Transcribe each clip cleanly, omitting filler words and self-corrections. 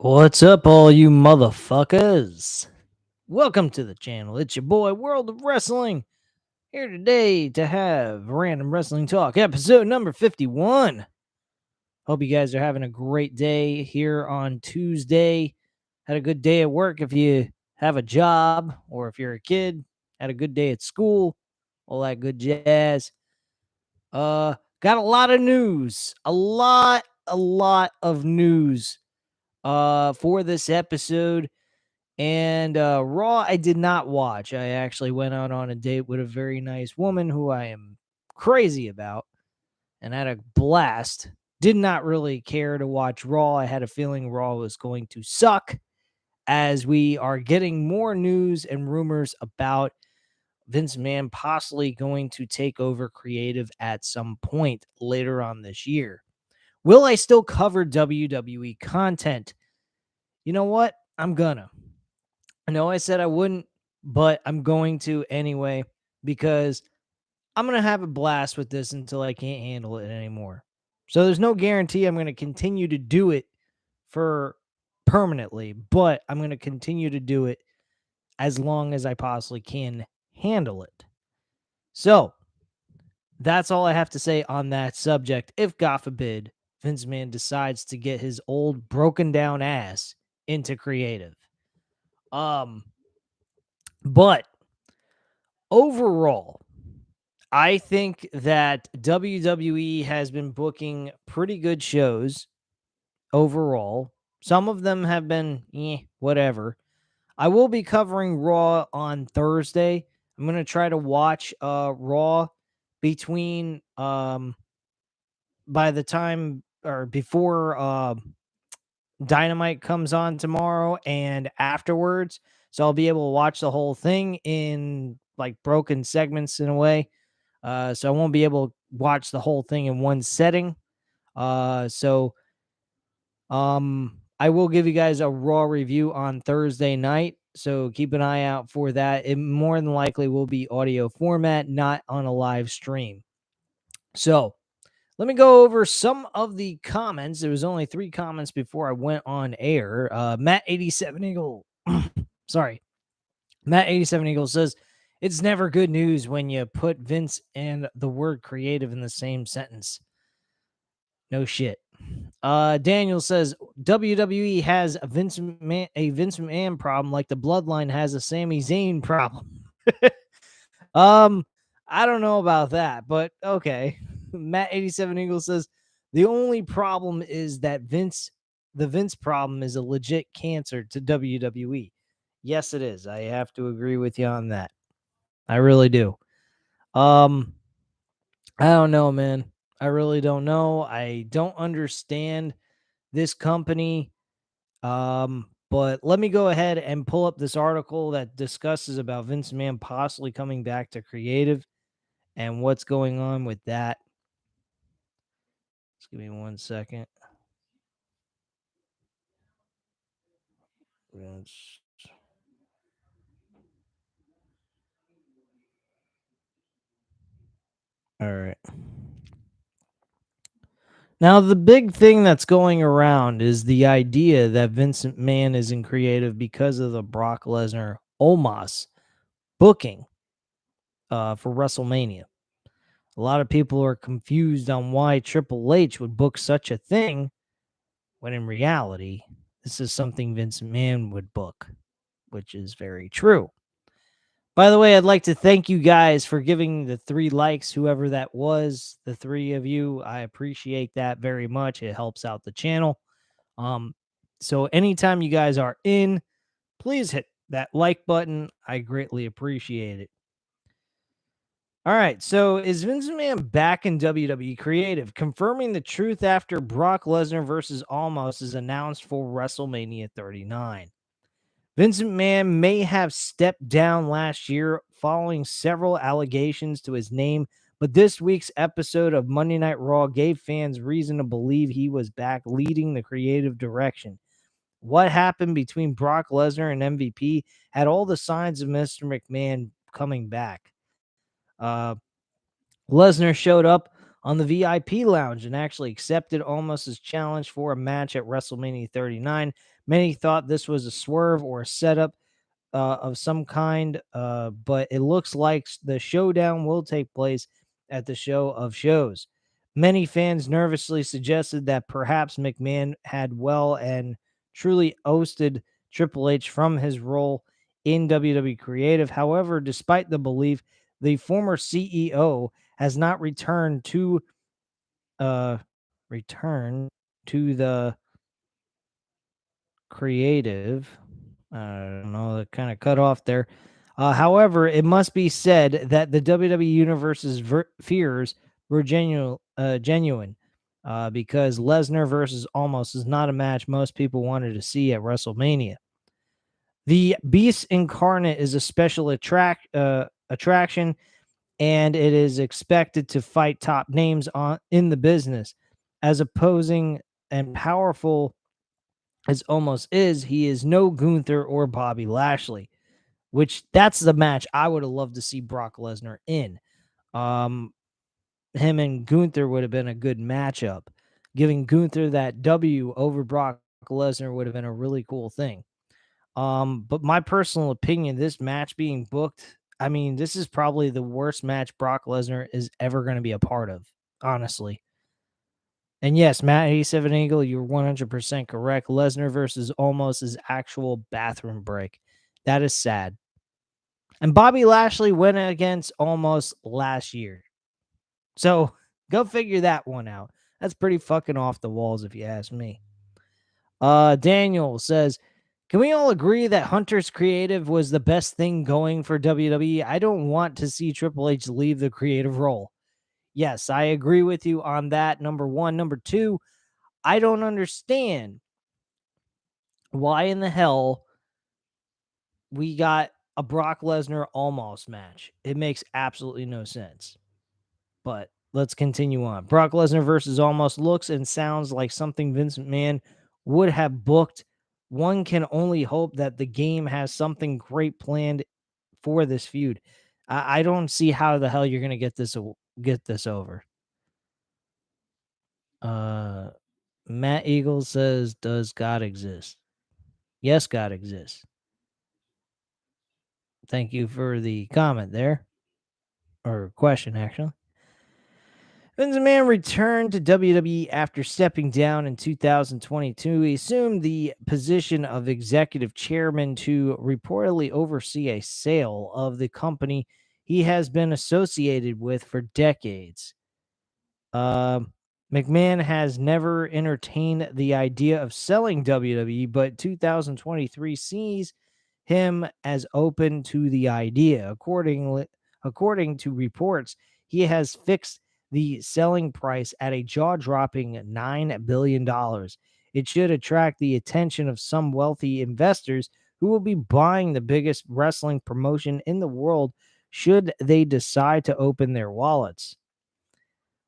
What's up, all you motherfuckers? Welcome to the channel. It's your boy, World of Wrestling, here today to have Random Wrestling Talk, episode number 51. Hope you guys are having a great day here on Tuesday. Had a good day at work if you have a job, or if you're a kid, had a good day at school, all that good jazz. Got a lot of news. A lot of news for this episode. And Raw, I did not watch. I actually went out on a date with a very nice woman who I am crazy about and had a blast. Did not really care to watch Raw. I had a feeling Raw was going to suck as we are getting more news and rumors about Vince McMahon possibly going to take over creative at some point later on this year. Will I still cover WWE content? You know what? I'm gonna. I know I said I wouldn't, but I'm going to anyway because I'm going to have a blast with this until I can't handle it anymore. So there's no guarantee I'm going to continue to do it for permanently, but I'm going to continue to do it as long as I possibly can handle it. So that's all I have to say on that subject. If, God forbid, Vince McMahon decides to get his old broken down ass into creative. But overall, I think that WWE has been booking pretty good shows overall. Some of them have been whatever. I will be covering Raw on Thursday. I'm going to try to watch Raw between by the time or before Dynamite comes on tomorrow and afterwards. So I'll be able to watch the whole thing in like broken segments in a way. So I won't be able to watch the whole thing in one setting. So I will give you guys a Raw review on Thursday night. So keep an eye out for that. It more than likely will be audio format, not on a live stream. So let me go over some of the comments. There was only 3 comments before I went on air. Matt87 Eagle, sorry. Matt87 Eagle says, it's never good news when you put Vince and the word creative in the same sentence. No shit. Daniel says, WWE has a Vince McMahon problem like the Bloodline has a Sami Zayn problem. I don't know about that, but okay. Matt87 Eagle says, the only problem is that the Vince problem is a legit cancer to WWE. Yes, it is. I have to agree with you on that. I really do. I don't know, man. I really don't know. I don't understand this company. But let me go ahead and pull up this article that discusses about Vince McMahon possibly coming back to creative and what's going on with that. Just give me 1 second. All right. Now, the big thing that's going around is the idea that Vince McMahon is in creative because of the Brock Lesnar Omos booking for WrestleMania. A lot of people are confused on why Triple H would book such a thing when in reality, this is something Vince McMahon would book, which is very true. By the way, I'd like to thank you guys for giving the 3 likes, whoever that was, the 3 of you. I appreciate that very much. It helps out the channel. So anytime you guys are in, please hit that like button. I greatly appreciate it. All right, so is Vince McMahon back in WWE Creative, confirming the truth after Brock Lesnar versus Almost is announced for WrestleMania 39. Vince McMahon may have stepped down last year following several allegations to his name, but this week's episode of Monday Night Raw gave fans reason to believe he was back leading the creative direction. What happened between Brock Lesnar and MVP had all the signs of Mr. McMahon coming back. Lesnar showed up on the VIP lounge and actually accepted Omos's challenge for a match at WrestleMania 39. Many thought this was a swerve or a setup of some kind, but it looks like the showdown will take place at the show of shows. Many fans nervously suggested that perhaps McMahon had well and truly ousted Triple H from his role in WWE Creative. However, despite the belief, the former CEO has not returned to the creative. I don't know, that kind of cut off there. However, it must be said that the WWE Universe's fears were genuine because Lesnar versus Almost is not a match most people wanted to see at WrestleMania. The Beast Incarnate is a special attraction, and it is expected to fight top names in the business. As opposing and powerful as Almost is, he is no Gunther or Bobby Lashley, which that's the match I would have loved to see Brock Lesnar in. Him and Gunther would have been a good matchup. Giving Gunther that W over Brock Lesnar would have been a really cool thing. But my personal opinion, this match being booked, I mean, this is probably the worst match Brock Lesnar is ever going to be a part of, honestly. And yes, Matt 87 Eagle, you're 100% correct. Lesnar versus Almost is actual bathroom break. That is sad. And Bobby Lashley went against Almost last year. So go figure that one out. That's pretty fucking off the walls, if you ask me. Daniel says, can we all agree that Hunter's Creative was the best thing going for WWE? I don't want to see Triple H leave the creative role. Yes, I agree with you on that. Number one. Number two, I don't understand why in the hell we got a Brock Lesnar Almost match. It makes absolutely no sense. But let's continue on. Brock Lesnar versus Almost looks and sounds like something Vince McMahon would have booked. One can only hope that the game has something great planned for this feud. I don't see how the hell you're going to get this over. Matt Eagles says, does God exist? Yes, God exists. Thank you for the comment there, or question, actually. Vince McMahon returned to WWE after stepping down in 2022. He assumed the position of executive chairman to reportedly oversee a sale of the company he has been associated with for decades. McMahon has never entertained the idea of selling WWE, but 2023 sees him as open to the idea. According to reports, he has fixed the selling price at a jaw-dropping $9 billion. It should attract the attention of some wealthy investors who will be buying the biggest wrestling promotion in the world should they decide to open their wallets.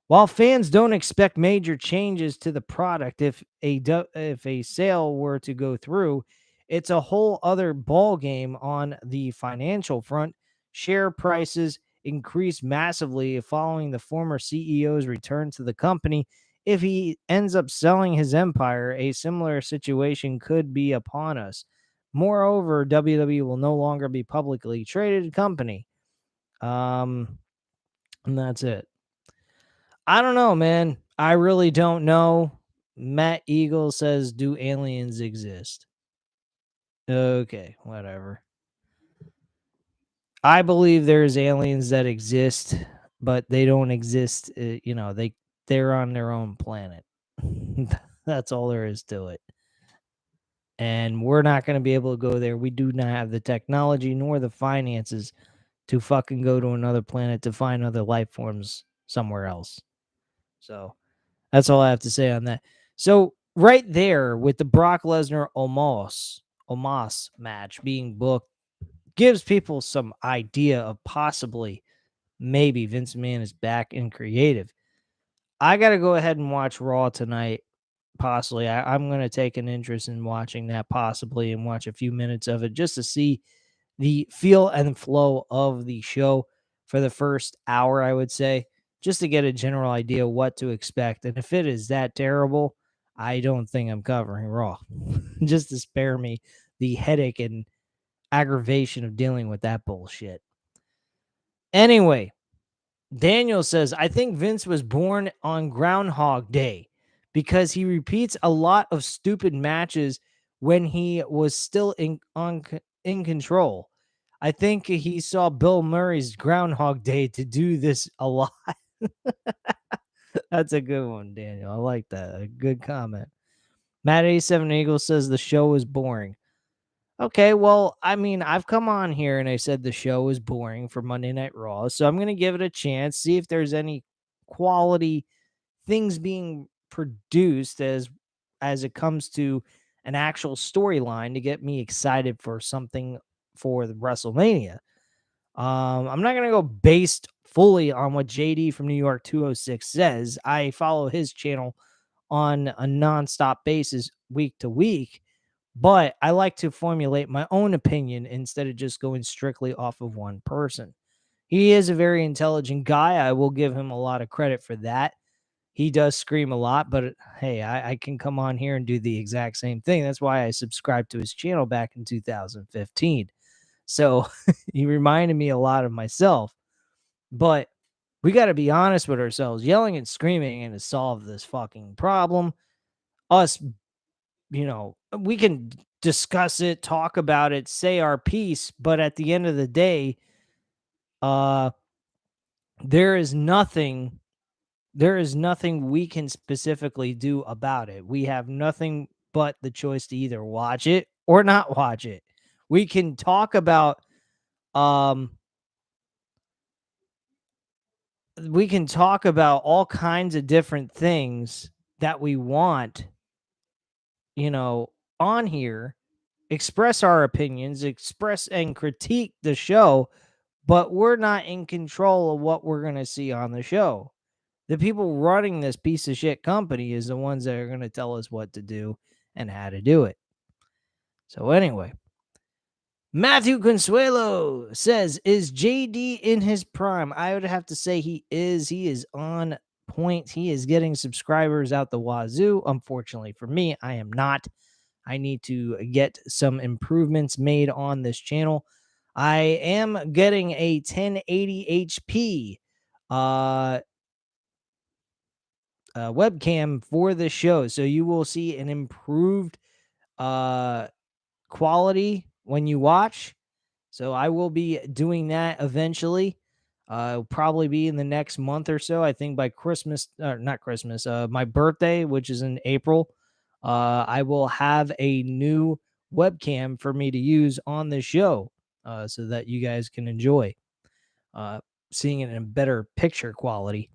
While fans don't expect major changes to the product if a sale were to go through, it's a whole other ball game on the financial front. Share prices increased massively following the former CEO's return to the company. If he ends up selling his empire, a similar situation could be upon us. Moreover, WWE will no longer be publicly traded company. And that's it. I don't know, man. I really don't know. Matt Eagle says, do aliens exist? Okay, whatever. I believe there's aliens that exist, but they don't exist. They're on their own planet. That's all there is to it. And we're not going to be able to go there. We do not have the technology nor the finances to fucking go to another planet to find other life forms somewhere else. So that's all I have to say on that. So right there with the Brock Lesnar Omos match being booked gives people some idea of possibly maybe Vince McMahon is back in creative. I got to go ahead and watch Raw tonight. Possibly. I'm going to take an interest in watching that possibly and watch a few minutes of it just to see the feel and flow of the show for the first hour, I would say. just to get a general idea what to expect. And if it is that terrible, I don't think I'm covering Raw. Just to spare me the headache and aggravation of dealing with that bullshit. Anyway, Daniel says, I think Vince was born on Groundhog Day because he repeats a lot of stupid matches when he was still in control. I think he saw Bill Murray's Groundhog Day to do this a lot. That's a good one, Daniel. I like that. A good comment. Matt 87 Eagle says the show is boring. Okay, well, I mean, I've come on here and I said the show is boring for Monday Night Raw, so I'm going to give it a chance, see if there's any quality things being produced as it comes to an actual storyline to get me excited for something for the WrestleMania. I'm not going to go based fully on what JD from New York 206 says. I follow his channel on a nonstop basis week to week, but I like to formulate my own opinion instead of just going strictly off of one person. He is a very intelligent guy. I will give him a lot of credit for that. He does scream a lot, but hey, I can come on here and do the exact same thing. That's why I subscribed to his channel back in 2015. So he reminded me a lot of myself. But we got to be honest with ourselves. Yelling and screaming ain't to solve this fucking problem. Us, we can discuss it, talk about it, say our piece, but at the end of the day, there is nothing we can specifically do about it. We have nothing but the choice to either watch it or not watch it. We can talk about all kinds of different things that we want, on here, express our opinions, express and critique the show, but we're not in control of what we're going to see on the show. The people running this piece of shit company is the ones that are going to tell us what to do and how to do it. So anyway, Matthew Consuelo says, is JD in his prime? I would have to say he is. He is on point. He is getting subscribers out the wazoo. Unfortunately for me, I am not. I need to get some improvements made on this channel. I am getting a 1080 HP webcam for the show, so you will see an improved quality when you watch. So I will be doing that eventually. It'll probably be in the next month or so. I think by Christmas, not Christmas, my birthday, which is in April, I will have a new webcam for me to use on the show, so that you guys can enjoy seeing it in a better picture quality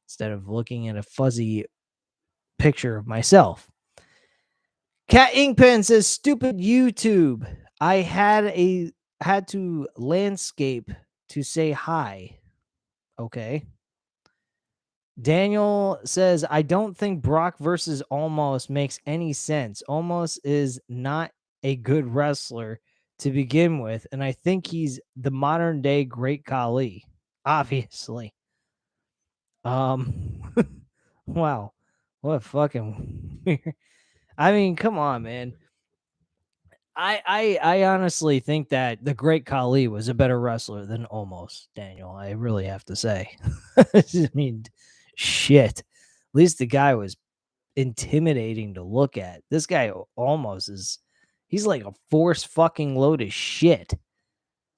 instead of looking at a fuzzy picture of myself. Cat Inkpen says, stupid YouTube. I had to landscape to say hi. Okay. Daniel says, I don't think Brock versus Almost makes any sense. Almost is not a good wrestler to begin with, and I think he's the modern day Great Khali, obviously. Wow. What fucking weird. I mean, come on, man. I honestly think that the Great Khali was a better wrestler than Almost, Daniel. I really have to say. I mean, shit. At least the guy was intimidating to look at. This guy Almost he's like a force fucking load of shit.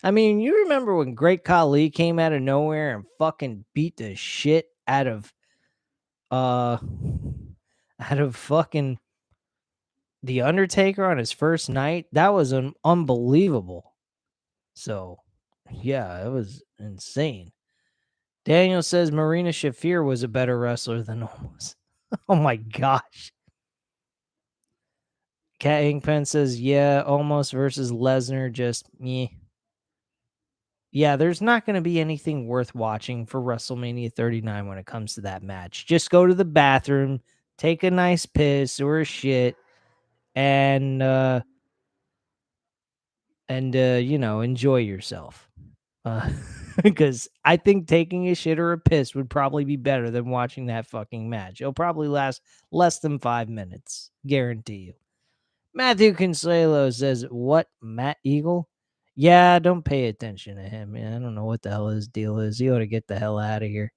I mean, you remember when Great Khali came out of nowhere and fucking beat the shit out of fucking The Undertaker on his first night? That was unbelievable. So, yeah, it was insane. Daniel says Marina Shafir was a better wrestler than Almost. Oh my gosh. Cat Inkpen says, yeah, Almost versus Lesnar, just me. Yeah, there's not going to be anything worth watching for WrestleMania 39 when it comes to that match. Just go to the bathroom, take a nice piss or a shit, and enjoy yourself. because I think taking a shit or a piss would probably be better than watching that fucking match. It'll probably last less than 5 minutes. Guarantee you. Matthew Consuelo says, "What, Matt Eagle? Yeah, don't pay attention to him, man. I don't know what the hell his deal is. He ought to get the hell out of here.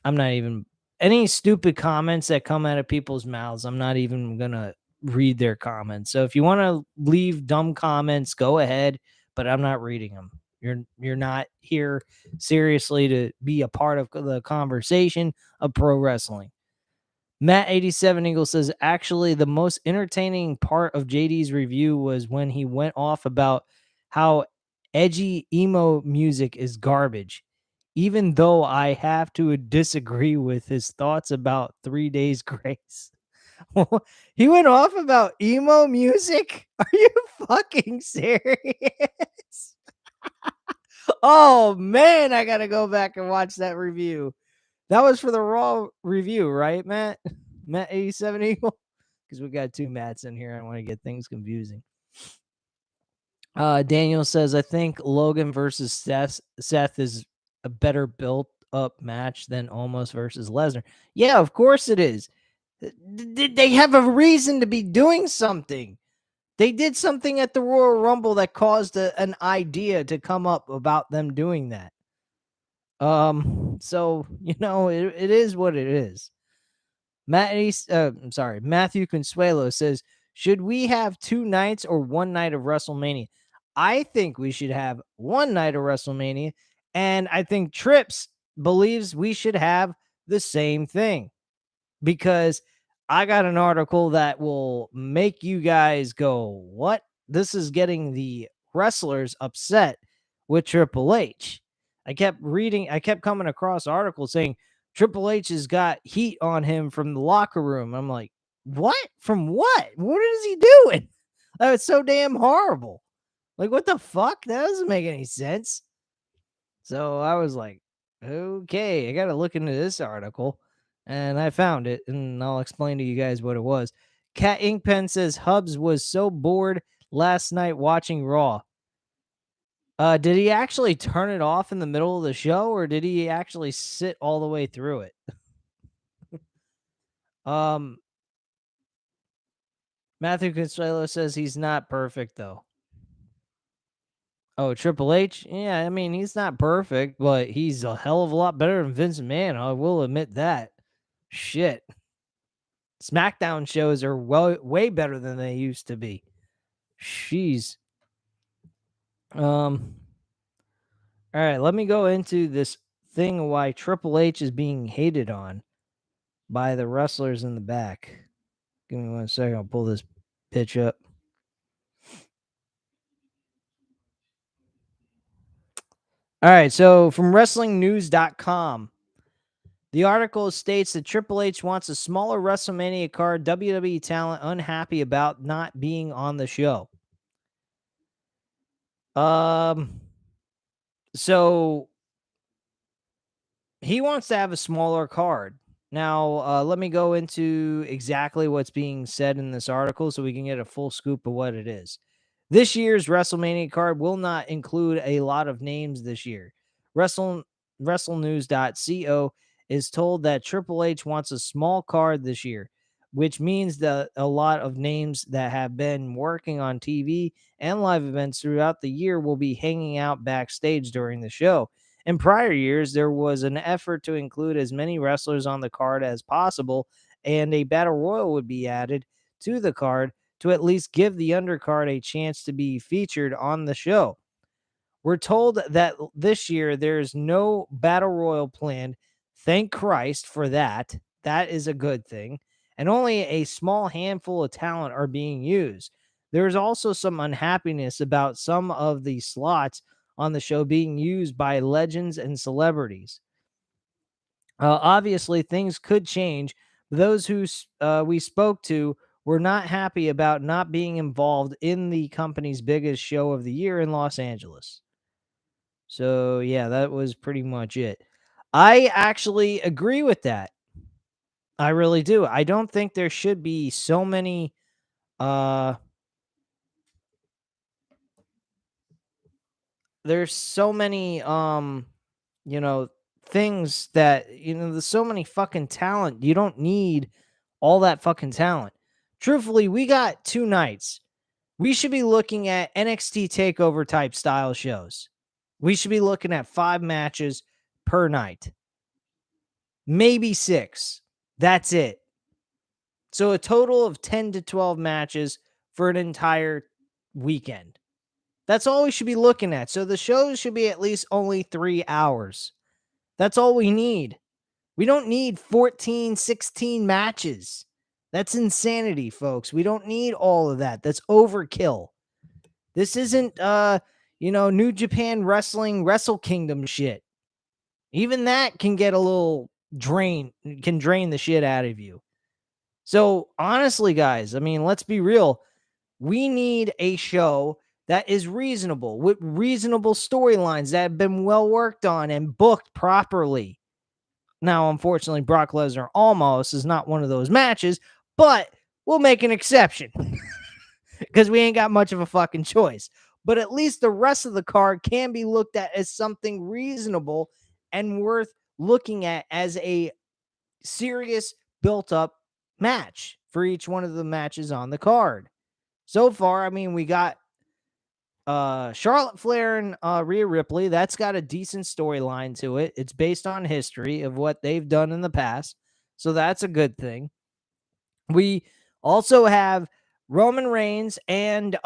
I'm not even any stupid comments that come out of people's mouths. I'm not even gonna read their comments. So if you want to leave dumb comments, go ahead, but I'm not reading them. You're not here seriously to be a part of the conversation of pro wrestling." Matt 87 Eagle says, actually, the most entertaining part of JD's review was when he went off about how edgy emo music is garbage, even though I have to disagree with his thoughts about 3 Days Grace. He went off about emo music? Are you fucking serious? Oh, man, I got to go back and watch that review. That was for the Raw review, right, Matt? Matt 87 Eagle? Because we got two Matts in here. I want to get things confusing. Daniel says, I think Logan versus Seth is a better built up match than Omos versus Lesnar. Yeah, of course it is. They have a reason to be doing something. They did something at the Royal Rumble that caused an idea to come up about them doing that. So it is what it is. Matthew Consuelo says, should we have 2 nights or 1 night of WrestleMania? I think we should have 1 night of WrestleMania, and I think Trips believes we should have the same thing, because I got an article that will make you guys go, what? This is getting the wrestlers upset with Triple H. I kept coming across articles saying Triple H has got heat on him from the locker room. I'm like, what? From what? What is he doing? That was so damn horrible. Like, what the fuck? That doesn't make any sense. So I was like, okay, I got to look into this article. And I found it, and I'll explain to you guys what it was. Cat Inkpen says Hubs was so bored last night watching Raw. Did he actually turn it off in the middle of the show, or did he actually sit all the way through it? Matthew Consuelo says he's not perfect, though. Oh, Triple H? Yeah, I mean, he's not perfect, but he's a hell of a lot better than Vince McMahon. I will admit that. Shit. SmackDown shows are way better than they used to be. Jeez. All right, let me go into this thing why Triple H is being hated on by the wrestlers in the back. Give me 1 second. I'll pull this pitch up. All right, so from WrestlingNews.com, the article states that Triple H wants a smaller WrestleMania card. WWE talent unhappy about not being on the show. So he wants to have a smaller card. Now, let me go into exactly what's being said in this article so we can get a full scoop of what it is. This year's WrestleMania card will not include a lot of names this year. WrestleNews.co is told that Triple H wants a small card this year, which means that a lot of names that have been working on TV and live events throughout the year will be hanging out backstage during the show. In prior years, there was an effort to include as many wrestlers on the card as possible, and a battle royal would be added to the card to at least give the undercard a chance to be featured on the show. We're told that this year there's no battle royal planned. Thank Christ for that. That is a good thing. And only a small handful of talent are being used. There's also some unhappiness about some of the slots on the show being used by legends and celebrities. Obviously, things could change. Those who we spoke to were not happy about not being involved in the company's biggest show of the year in Los Angeles. So, yeah, that was pretty much it. I actually agree with that. I really do. I don't think there should be so many there's so many you know, things that, there's so many fucking talent. You don't need all that fucking talent. Truthfully, we got 2 nights. We should be looking at NXT takeover type style shows. We should be looking at 5 matches per night. Maybe 6. That's it. So a total of 10 to 12 matches for an entire weekend. That's all we should be looking at. So the shows should be at least only 3 hours. That's all we need. We don't need 14, 16 matches. That's insanity, folks. We don't need all of that. That's overkill. This isn't New Japan Wrestling Wrestle Kingdom shit. Even that can get a little can drain the shit out of you. So honestly, guys, I mean, let's be real. We need a show that is reasonable with reasonable storylines that have been well worked on and booked properly. Now, unfortunately, Brock Lesnar almost is not one of those matches, but we'll make an exception because we ain't got much of a fucking choice. But at least the rest of the card can be looked at as something reasonable and worth looking at as a serious built up match for each one of the matches on the card. So far, I mean, we got Charlotte Flair and Rhea Ripley. That's got a decent storyline to it. It's based on history of what they've done in the past. So that's a good thing. We also have Roman Reigns and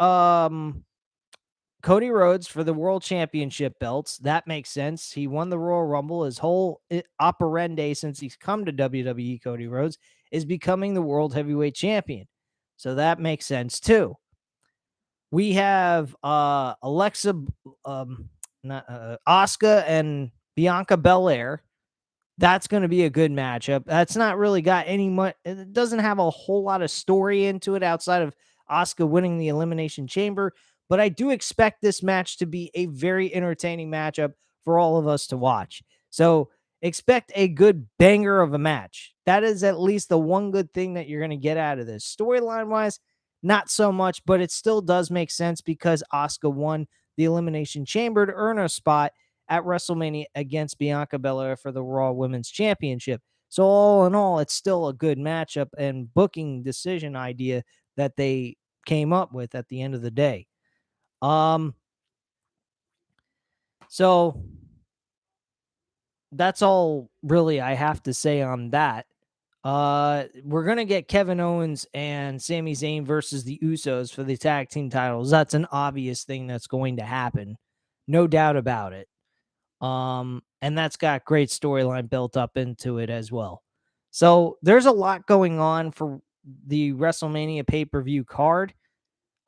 Cody Rhodes for the World Championship belts. That makes sense. He won the Royal Rumble. His whole operandi since he's come to WWE, Cody Rhodes, is becoming the World Heavyweight Champion. So that makes sense too. We have Alexa, Asuka and Bianca Belair. That's going to be a good matchup. That's not really got any much. It doesn't have a whole lot of story into it outside of Asuka winning the Elimination Chamber. But I do expect this match to be a very entertaining matchup for all of us to watch. So expect a good banger of a match. That is at least the one good thing that you're going to get out of this. Storyline wise, not so much, but it still does make sense because Asuka won the Elimination Chamber to earn a spot at WrestleMania against Bianca Belair for the Raw Women's Championship. So all in all, it's still a good matchup and booking decision idea that they came up with at the end of the day. So that's all really I have to say on that. We're gonna get Kevin Owens and Sami Zayn versus the Usos for the tag team titles. That's an obvious thing that's going to happen, no doubt about it. And that's got great storyline built up into it as well. So there's a lot going on for the WrestleMania pay-per-view card.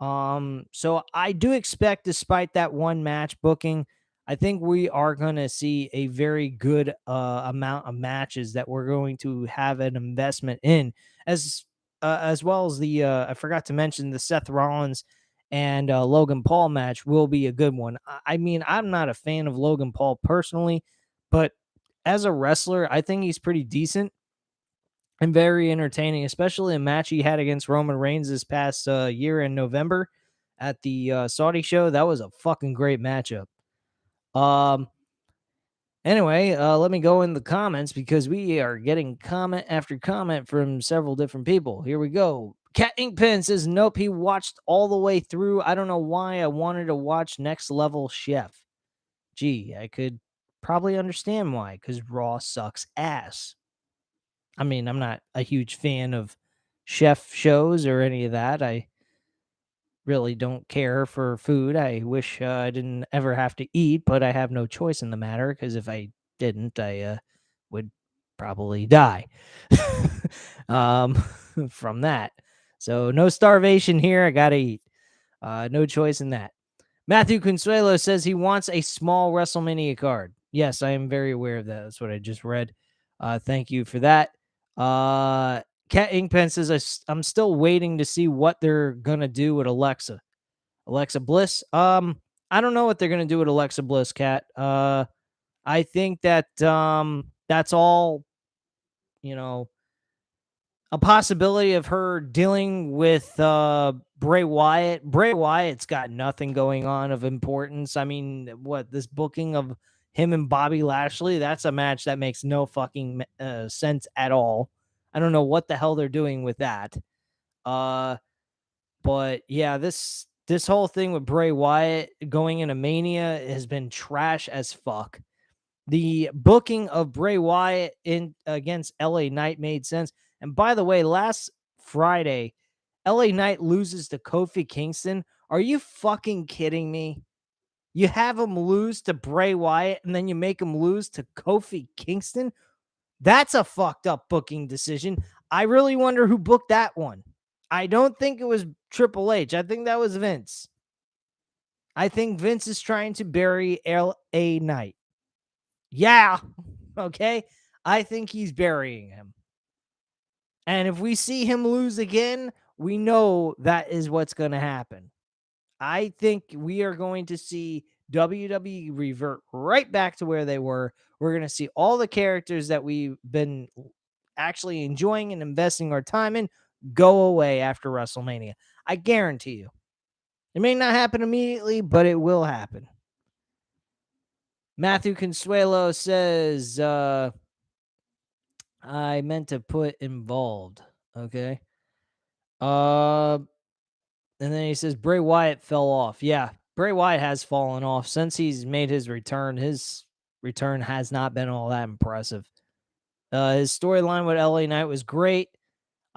So I do expect, despite that one match booking, I think we are going to see a very good amount of matches that we're going to have an investment in, as well as the I forgot to mention the Seth Rollins and Logan Paul match will be a good one. I mean, I'm not a fan of Logan Paul personally, but as a wrestler, I think he's pretty decent and very entertaining, especially a match he had against Roman Reigns this past year in November at the Saudi show. That was a fucking great matchup. Um, Anyway, let me go in the comments because we are getting comment after comment from several different people. Here we go. Cat Inkpen says, nope, he watched all the way through. I don't know why I wanted to watch Next Level Chef. Gee, I could probably understand why, because Raw sucks ass. I mean, I'm not a huge fan of chef shows or any of that. I really don't care for food. I wish I didn't ever have to eat, but I have no choice in the matter because if I didn't, I would probably die um, from that. So no starvation here. I gotta eat. No choice in that. Matthew Consuelo says he wants a small WrestleMania card. Yes, I am very aware of that. That's what I just read. Thank you for that. Cat Inkpen says I'm still waiting to see what they're gonna do with Alexa. Alexa Bliss. I don't know what they're gonna do with Alexa Bliss, Cat. I think that that's all, you know, a possibility of her dealing with Bray Wyatt. Bray Wyatt's got nothing going on of importance. I mean, what, this booking of him and Bobby Lashley, that's a match that makes no fucking sense at all. I don't know what the hell they're doing with that. But yeah, this whole thing with Bray Wyatt going into Mania has been trash as fuck. The booking of Bray Wyatt in against LA Knight made sense. And by the way, last Friday, LA Knight loses to Kofi Kingston. Are you fucking kidding me? You have him lose to Bray Wyatt and then you make him lose to Kofi Kingston? That's a fucked up booking decision. I really wonder who booked that one. I don't think it was Triple H. I think that was Vince. I think Vince is trying to bury LA Knight. Yeah. Okay. I think he's burying him. And if we see him lose again, we know that is what's going to happen. I think we are going to see WWE revert right back to where they were. We're going to see all the characters that we've been actually enjoying and investing our time in go away after WrestleMania. I guarantee you. It may not happen immediately, but it will happen. Matthew Consuelo says, I meant to put involved. Okay. And then he says Bray Wyatt fell off. Yeah, Bray Wyatt has fallen off since he's made his return. His return has not been all that impressive. His storyline with LA Knight was great.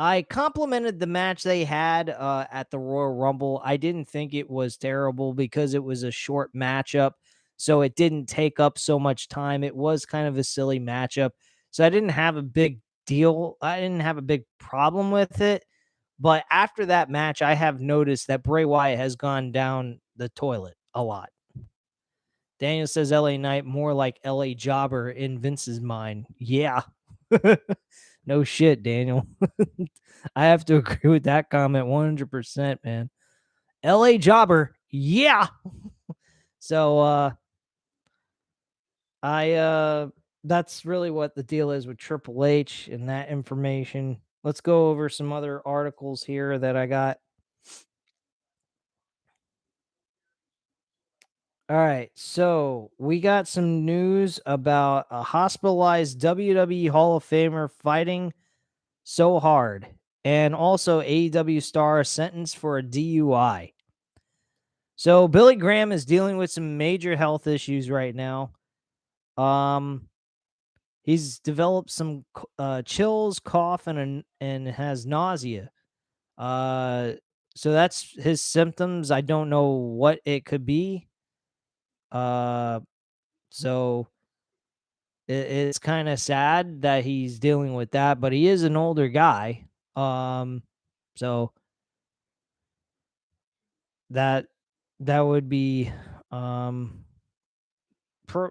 I complimented the match they had at the Royal Rumble. I didn't think it was terrible because it was a short matchup, so it didn't take up so much time. It was kind of a silly matchup, so I didn't have a big deal. I didn't have a big problem with it. But after that match, I have noticed that Bray Wyatt has gone down the toilet a lot. Daniel says LA Knight more like LA Jobber in Vince's mind. Yeah. No shit, Daniel. I have to agree with that comment 100%, man. LA Jobber. Yeah. So that's really what the deal is with Triple H and that information. Let's go over some other articles here that I got. All right, so we got some news about a hospitalized WWE Hall of Famer fighting so hard, and also AEW star sentenced for a DUI. So Billy Graham is dealing with some major health issues right now. He's developed some chills, cough, and has nausea. So that's his symptoms. I don't know what it could be. So it's kind of sad that he's dealing with that, but he is an older guy. So that would be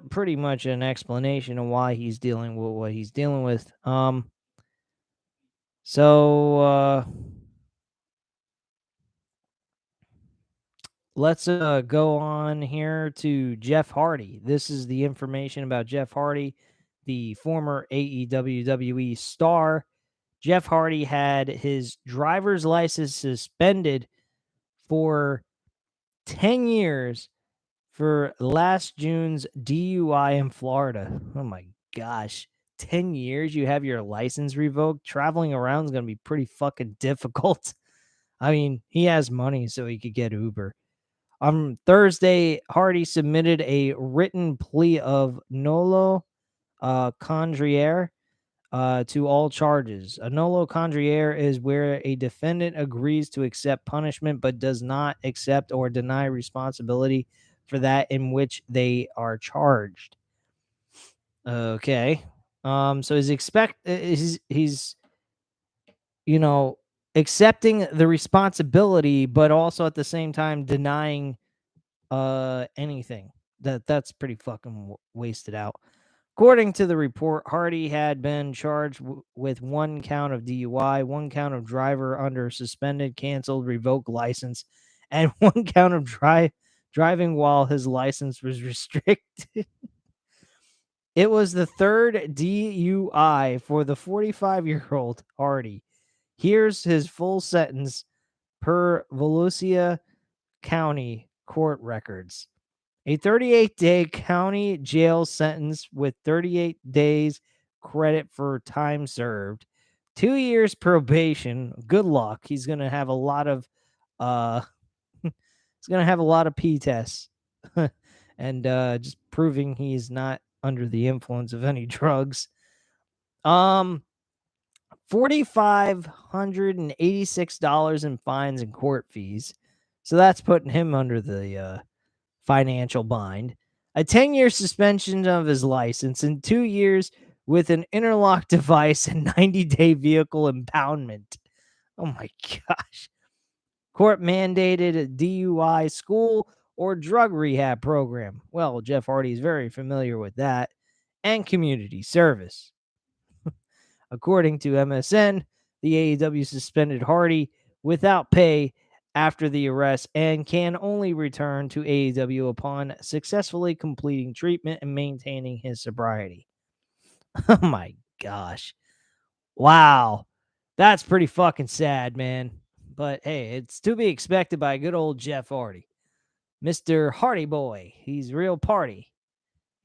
pretty much an explanation of why he's dealing with what he's dealing with. So let's go on here to Jeff Hardy. This is the information about Jeff Hardy, the former AEW WWE star. Jeff Hardy had his driver's license suspended for 10 years for last June's DUI in Florida. Oh my gosh. 10 years you have your license revoked. Traveling around is going to be pretty fucking difficult. I mean, he has money so he could get Uber. On Thursday, Hardy submitted a written plea of nolo condriere to all charges. A nolo condriere is where a defendant agrees to accept punishment but does not accept or deny responsibility for that in which they are charged. Okay. So he's accepting the responsibility, but also at the same time denying anything. That's pretty fucking wasted out. According to the report, Hardy had been charged with one count of DUI, one count of driver under suspended, canceled, revoked license, and one count of driving while his license was restricted. It was the third DUI for the 45-year-old Hardy. Here's his full sentence per Volusia County court records. A 38-day county jail sentence with 38 days credit for time served. 2 years probation. Good luck. He's going to have a lot of he's going to have a lot of P tests. And just proving he's not under the influence of any drugs. $4,586 in fines and court fees. So that's putting him under the financial bind. A 10-year suspension of his license and 2 years with an interlock device and 90-day vehicle impoundment. Oh my gosh. Court mandated a DUI school or drug rehab program. Well, Jeff Hardy is very familiar with that. And community service. According to MSN, the AEW suspended Hardy without pay after the arrest and can only return to AEW upon successfully completing treatment and maintaining his sobriety. Oh my gosh. Wow. That's pretty fucking sad, man. But hey, it's to be expected by good old Jeff Hardy. Mr. Hardy Boy. He's real party.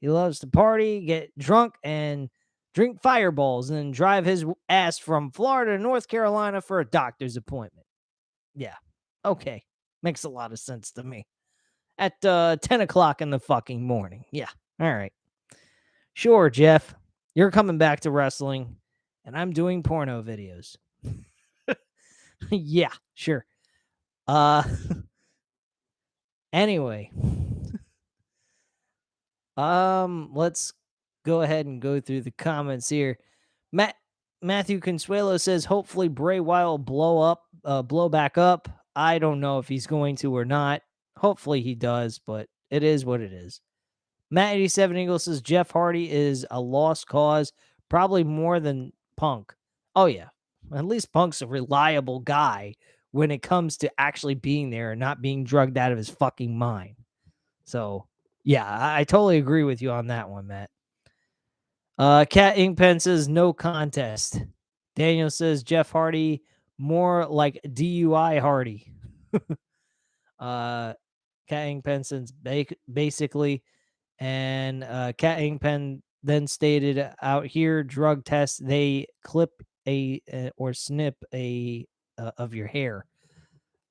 He loves to party, get drunk, and drink fireballs, and then drive his ass from Florida to North Carolina for a doctor's appointment. Yeah. Okay. Makes a lot of sense to me. At 10 o'clock in the fucking morning. Yeah. All right. Sure, Jeff. You're coming back to wrestling, and I'm doing porno videos. Yeah, sure. Anyway. Let's go ahead and go through the comments here. Matthew Consuelo says hopefully Bray Wyatt will blow back up. I don't know if he's going to or not. Hopefully he does, but it is what it is. Matt 87 Eagle says Jeff Hardy is a lost cause, probably more than Punk. Oh yeah, at least Punk's a reliable guy when it comes to actually being there and not being drugged out of his fucking mind. So yeah, I totally agree with you on that one, Matt. Cat Inkpen says no contest. Daniel says Jeff Hardy more like DUI Hardy. Cat Inkpen says basically, and Cat Inkpen then stated out here drug test they clip or snip a of your hair.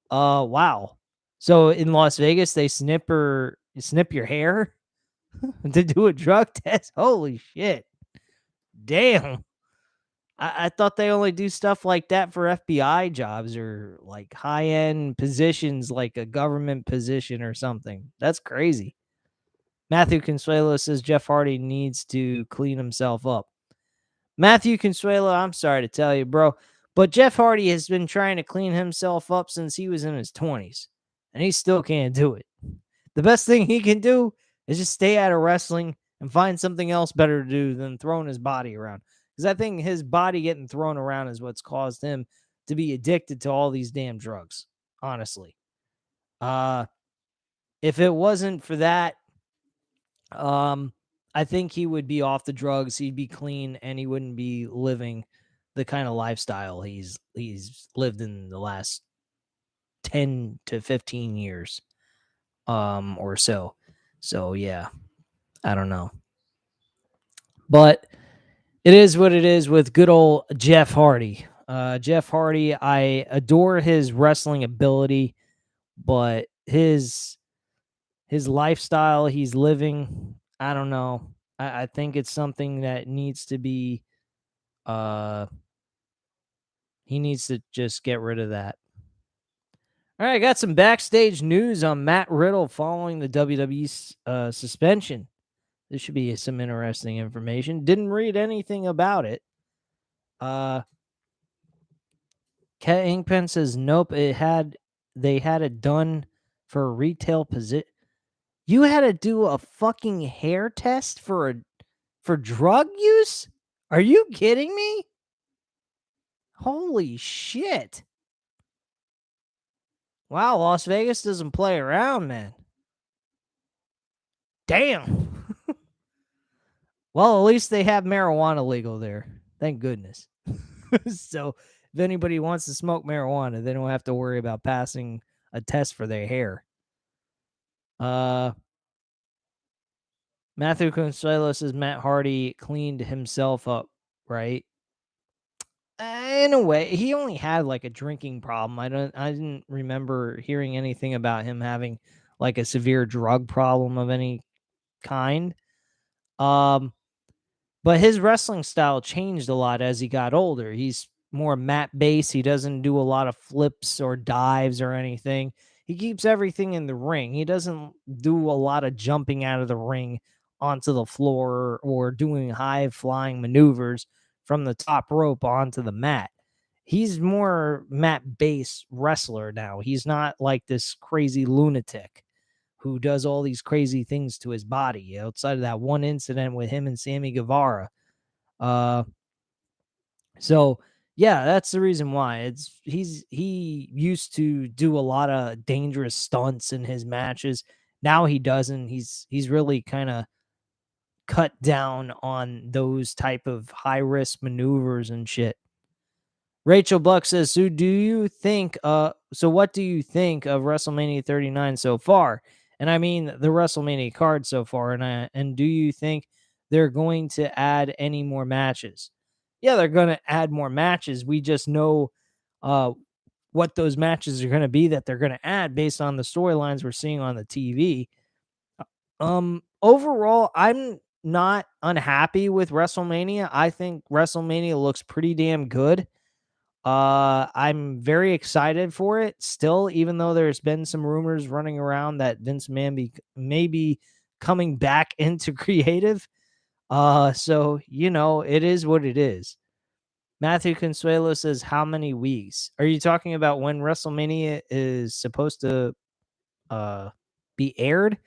Wow. So in Las Vegas they snip your hair to do a drug test. Holy shit. Damn. I thought they only do stuff like that for FBI jobs or like high-end positions like a government position or something. That's crazy. Matthew Consuelo says Jeff Hardy needs to clean himself up. Matthew Consuelo, I'm sorry to tell you, bro, but Jeff Hardy has been trying to clean himself up since he was in his 20s, and he still can't do it. The best thing he can do is just stay out of wrestling and find something else better to do than throwing his body around. Because I think his body getting thrown around is what's caused him to be addicted to all these damn drugs, honestly. If it wasn't for that, I think he would be off the drugs, he'd be clean, and he wouldn't be living the kind of lifestyle he's lived in the last 10 to 15 years or so. So yeah, I don't know. But it is what it is with good old Jeff Hardy. Jeff Hardy, I adore his wrestling ability, but his lifestyle he's living, I don't know. I think it's something that needs to be he needs to just get rid of that. All right, I got some backstage news on Matt Riddle following the WWE suspension. This should be some interesting information. Didn't read anything about it. Cat Inkpen says nope. They had it done for a retail position. You had to do a fucking hair test for drug use? Are you kidding me? Holy shit. Wow, Las Vegas doesn't play around, man. Damn. Well, at least they have marijuana legal there. Thank goodness. So if anybody wants to smoke marijuana, they don't have to worry about passing a test for their hair. Uh, Matthew Consuelo says Matt Hardy cleaned himself up, right? In a way, he only had like a drinking problem. I didn't remember hearing anything about him having like a severe drug problem of any kind. Um, but his wrestling style changed a lot as he got older. He's more mat based. He doesn't do a lot of flips or dives or anything. He keeps everything in the ring. He doesn't do a lot of jumping out of the ring onto the floor or doing high flying maneuvers from the top rope onto the mat. He's more mat based wrestler now. He's not like this crazy lunatic who does all these crazy things to his body outside of that one incident with him and Sammy Guevara. Uh, so yeah, that's the reason why. He used to do a lot of dangerous stunts in his matches. Now he doesn't. He's really kind of cut down on those type of high risk maneuvers and shit. Rachel Buck says, "So do you think so what do you think of WrestleMania 39 so far?" And I mean the WrestleMania card so far, and do you think they're going to add any more matches? Yeah, they're going to add more matches. We just know uh what those matches are going to be that they're going to add based on the storylines we're seeing on the TV. Overall, I'm not unhappy with WrestleMania. I think WrestleMania looks pretty damn good. I'm very excited for it still, even though there's been some rumors running around that Vince McMahon may be coming back into creative. So it is what it is. Matthew Consuelo says, "How many weeks? Are you talking about when WrestleMania is supposed to uh be aired?"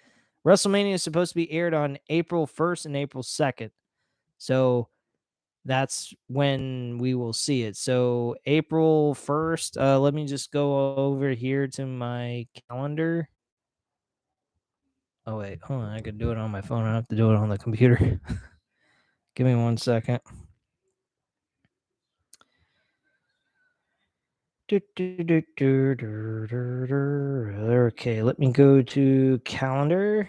WrestleMania is supposed to be aired on April 1st and April 2nd. So that's when we will see it. So April 1st, let me just go over here to my calendar. Oh wait, hold on, I could do it on my phone. I don't have to do it on the computer. Give me 1 second. Okay, let me go to calendar.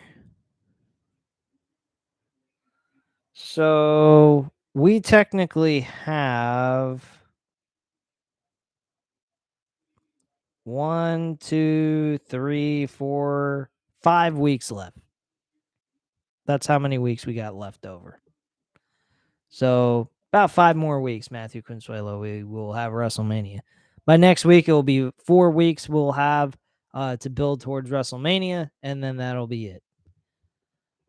So we technically have 1, 2, 3, 4, 5 weeks left. That's how many weeks we got left over. So about 5 more weeks, Matthew Consuelo, we will have WrestleMania. By next week, it will be 4 weeks we'll have to build towards WrestleMania, and then that'll be it.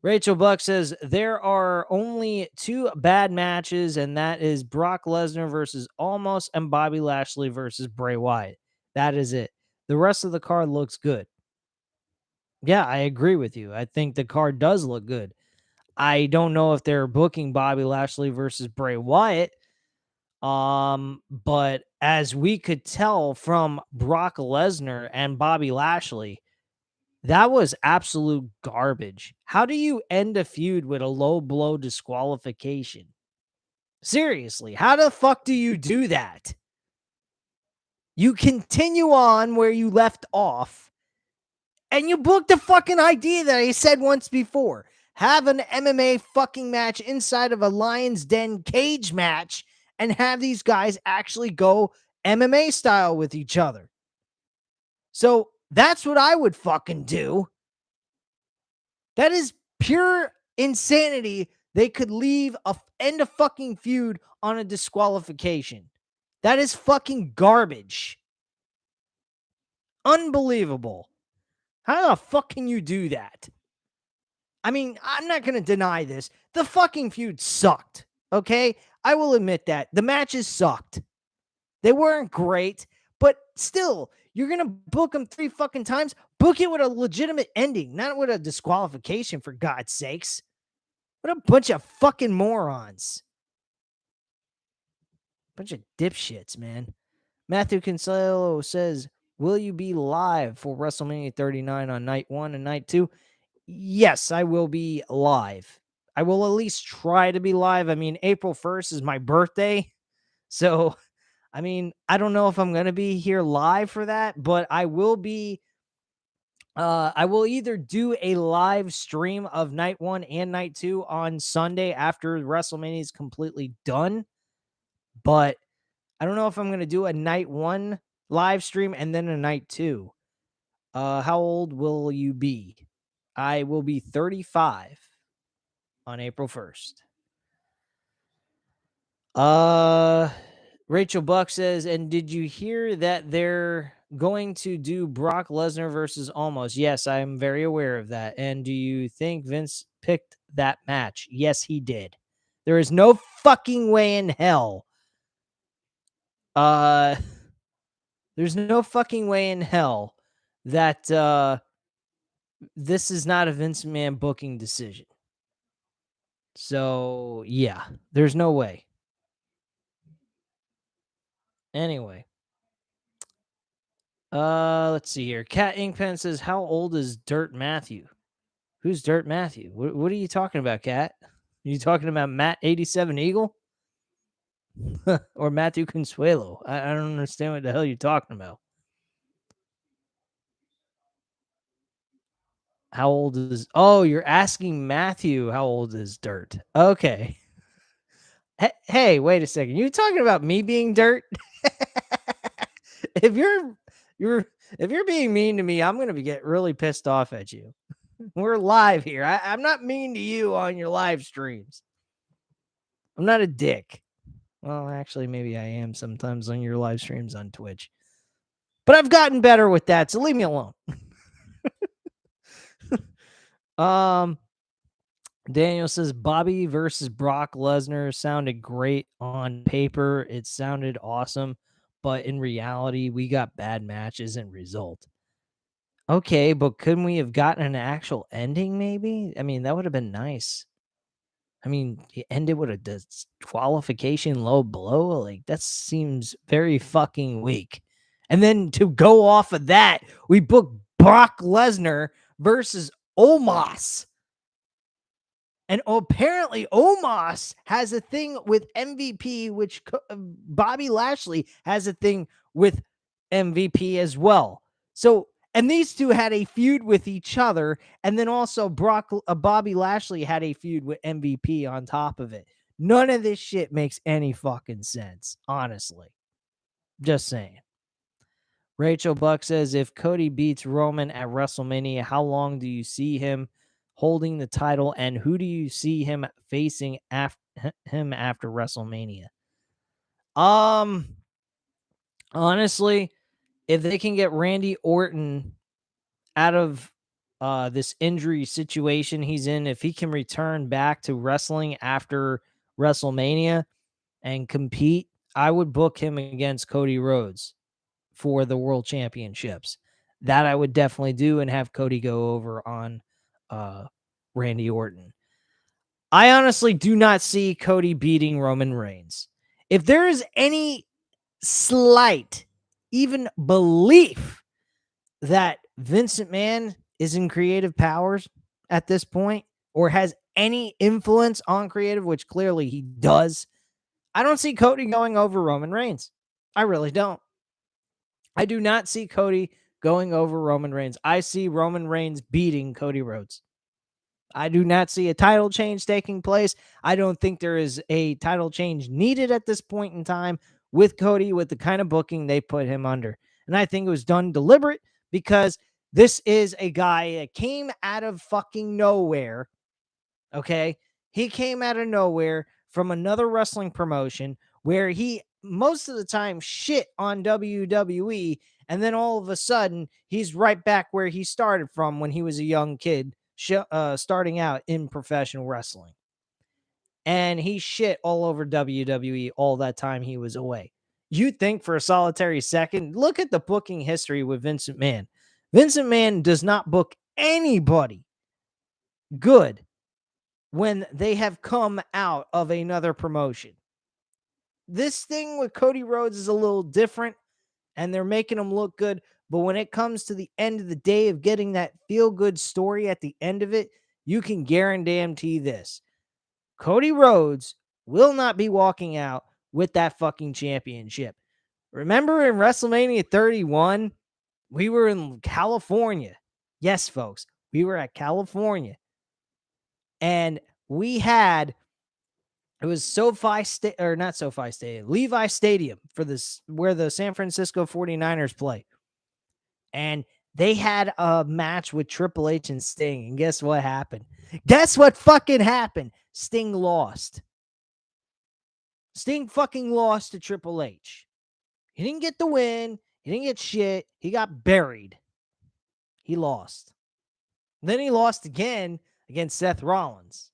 Rachel Buck says there are only 2 bad matches, and that is Brock Lesnar versus Almost and Bobby Lashley versus Bray Wyatt. That is it. The rest of the card looks good. Yeah, I agree with you. I think the card does look good. I don't know if they're booking Bobby Lashley versus Bray Wyatt. But as we could tell from Brock Lesnar and Bobby Lashley, that was absolute garbage. How do you end a feud with a low blow disqualification? Seriously, how the fuck do you do that? You continue on where you left off, and you booked the fucking idea that I said once before. Have an MMA fucking match inside of a Lion's Den cage match and have these guys actually go MMA style with each other. So that's what I would fucking do. That is pure insanity. They could end a fucking feud on a disqualification. That is fucking garbage. Unbelievable. How the fuck can you do that? I mean, I'm not going to deny this. The fucking feud sucked. Okay? I will admit that. The matches sucked. They weren't great, but still, you're going to book them 3 fucking times. Book it with a legitimate ending, not with a disqualification, for God's sakes. What a bunch of fucking morons. Bunch of dipshits, man. Matthew Consuelo says, "Will you be live for WrestleMania 39 on night 1 and night 2? Yes, I will be live. I will at least try to be live. I mean, April 1st is my birthday. So I mean, I don't know if I'm going to be here live for that, but I will be. I will either do a live stream of night 1 and night 2 on Sunday after WrestleMania is completely done, but I don't know if I'm going to do a night 1 live stream and then a night 2. How old will you be? I will be 35 on April 1st. Rachel Buck says, and did you hear that they're going to do Brock Lesnar versus Almost? Yes, I'm very aware of that. And do you think Vince picked that match? Yes, he did. There is no fucking way in hell. There's no fucking way in hell that this is not a Vince McMahon booking decision. So, yeah, there's no way. Anyway. Let's see here. Cat Inkpen says, how old is Dirt Matthew? Who's Dirt Matthew? What are you talking about, Cat? Are you talking about Matt 87 Eagle? Or Matthew Consuelo? I don't understand what the hell you're talking about. How old is... Oh, you're asking Matthew how old is Dirt. Okay. Hey, wait a second. You talking about me being Dirt? If you're being mean to me, I'm gonna get really pissed off at you. We're live here. I'm not mean to you on your live streams. I'm not a dick. Well, actually, maybe I am sometimes on your live streams on Twitch. But I've gotten better with that, so leave me alone. Daniel says Bobby versus Brock Lesnar sounded great on paper. It sounded awesome, but in reality, we got bad matches and result. Okay, but couldn't we have gotten an actual ending maybe? I mean, that would have been nice. I mean, you end it with a disqualification low blow. Like, that seems very fucking weak. And then to go off of that, we book Brock Lesnar versus Omos. And apparently, Omos has a thing with MVP, which Bobby Lashley has a thing with MVP as well. So, and these two had a feud with each other, and then also Bobby Lashley had a feud with MVP on top of it. None of this shit makes any fucking sense, honestly. Just saying. Rachel Buck says, if Cody beats Roman at WrestleMania, how long do you see him holding the title, and who do you see him facing after WrestleMania? Honestly, if they can get Randy Orton out of this injury situation he's in, if he can return back to wrestling after WrestleMania and compete, I would book him against Cody Rhodes for the world championships. That I would definitely do, and have Cody go over on Randy Orton. I honestly do not see Cody beating Roman Reigns. If there is any slight, even belief that Vince McMahon is in creative powers at this point, or has any influence on creative, which clearly he does, I don't see Cody going over Roman Reigns. I really don't. I do not see Cody going over Roman Reigns. I see Roman Reigns beating Cody Rhodes. I do not see a title change taking place. I don't think there is a title change needed at this point in time with Cody, with the kind of booking they put him under. And I think it was done deliberate, because this is a guy that came out of fucking nowhere. Okay. He came out of nowhere from another wrestling promotion where he most of the time shit on WWE. And then all of a sudden, he's right back where he started from when he was a young kid, starting out in professional wrestling. And he shit all over WWE all that time he was away. You think for a solitary second, look at the booking history with Vince McMahon. Vince McMahon does not book anybody good when they have come out of another promotion. This thing with Cody Rhodes is a little different, and they're making him look good. But when it comes to the end of the day of getting that feel-good story at the end of it, you can guarantee this. Cody Rhodes will not be walking out with that fucking championship. Remember in WrestleMania 31, we were in California. Yes, folks, we were at California. And we had, it was SoFi State, or not SoFi Stadium, Levi Stadium for this, where the San Francisco 49ers play. And they had a match with Triple H and Sting. And guess what happened? Guess what fucking happened? Sting lost. Sting fucking lost to Triple H. He didn't get the win. He didn't get shit. He got buried. He lost. Then he lost again against Seth Rollins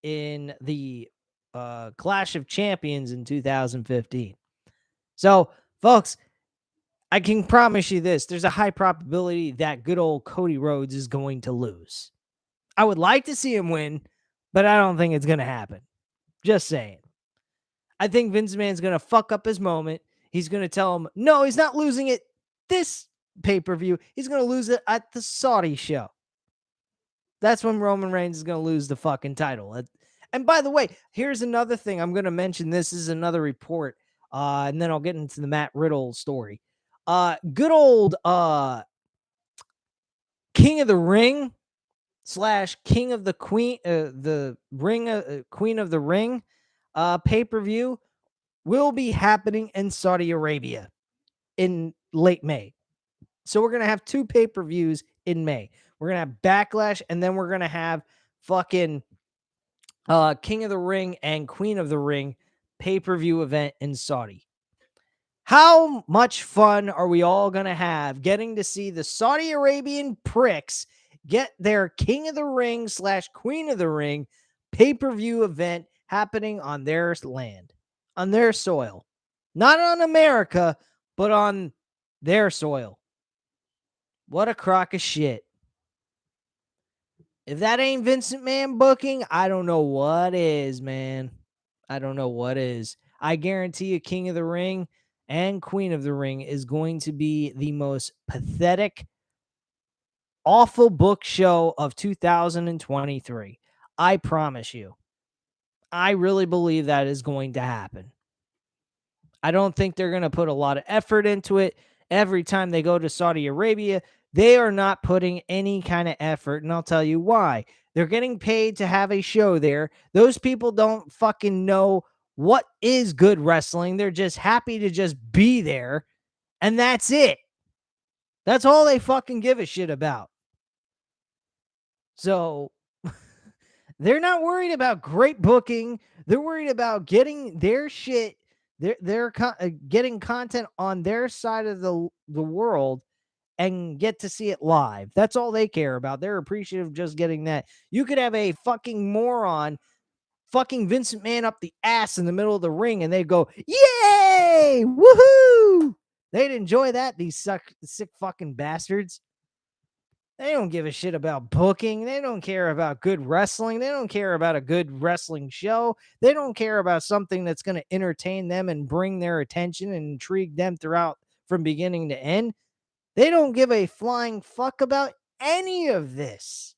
in the Clash of Champions in 2015. So, folks, I can promise you this. There's a high probability that good old Cody Rhodes is going to lose. I would like to see him win, but I don't think it's going to happen. Just saying. I think Vince McMahon's going to fuck up his moment. He's going to tell him, no, he's not losing it this pay-per-view. He's going to lose it at the Saudi show. That's when Roman Reigns is going to lose the fucking title. And by the way, here's another thing I'm going to mention. This is another report, and then I'll get into the Matt Riddle story. Good old King of the Ring / King of the Queen, the Ring, Queen of the Ring pay-per-view will be happening in Saudi Arabia in late May. So we're going to have 2 pay-per-views in May. We're going to have Backlash, and then we're going to have fucking King of the Ring and Queen of the Ring pay-per-view event in Saudi. How much fun are we all going to have getting to see the Saudi Arabian pricks get their King of the Ring / Queen of the Ring pay-per-view event happening on their land, on their soil. Not on America, but on their soil. What a crock of shit. If that ain't Vincent McMahon booking, I don't know what is, man. I don't know what is. I guarantee you King of the Ring and Queen of the Ring is going to be the most pathetic, awful book show of 2023. I promise you. I really believe that is going to happen. I don't think they're going to put a lot of effort into it. Every time they go to Saudi Arabia, they are not putting any kind of effort, and I'll tell you why. They're getting paid to have a show there. Those people don't fucking know what is good wrestling. They're just happy to just be there, and that's it. That's all they fucking give a shit about. So they're not worried about great booking. They're worried about getting their shit, they're getting content on their side of the world and get to see it live. That's all they care about. They're appreciative of just getting that. You could have a fucking moron fucking Vincent McMahon up the ass in the middle of the ring and they'd go, yay, woohoo. They'd enjoy that, these sick fucking bastards. They don't give a shit about booking. They don't care about good wrestling. They don't care about a good wrestling show. They don't care about something that's going to entertain them and bring their attention and intrigue them throughout from beginning to end. They don't give a flying fuck about any of this.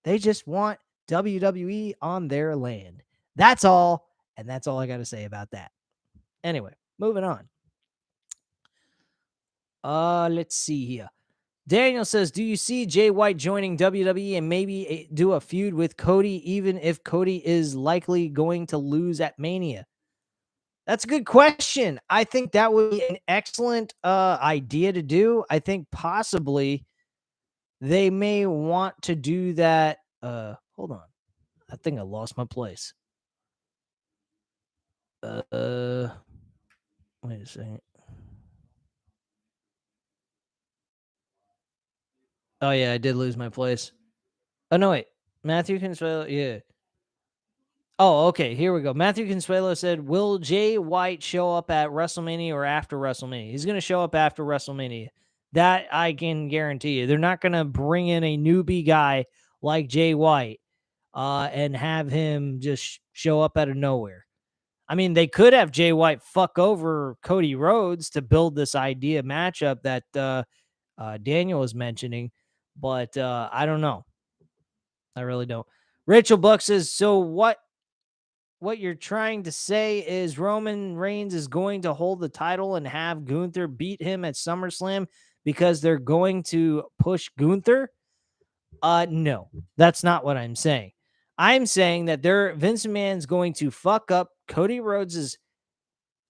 They just want WWE on their land. That's all. And that's all I got to say about that. Anyway, moving on. Let's see here. Daniel says, do you see Jay White joining WWE and maybe do a feud with Cody, even if Cody is likely going to lose at Mania? That's a good question. I think that would be an excellent idea to do. I think possibly they may want to do that. Hold on. I think I lost my place. Wait a second. Oh, yeah, I did lose my place. Oh, no, wait. Matthew Consuelo, yeah. Oh, okay, here we go. Matthew Consuelo said, will Jay White show up at WrestleMania or after WrestleMania? He's going to show up after WrestleMania. That I can guarantee you. They're not going to bring in a newbie guy like Jay White and have him just show up out of nowhere. I mean, they could have Jay White fuck over Cody Rhodes to build this idea matchup that Daniel was mentioning, but I don't know. I really don't. Rachel Buck says, so what what you're trying to say is Roman Reigns is going to hold the title and have Gunther beat him at SummerSlam because they're going to push Gunther? No, that's not what I'm saying. I'm saying that Vince McMahon's going to fuck up Cody Rhodes's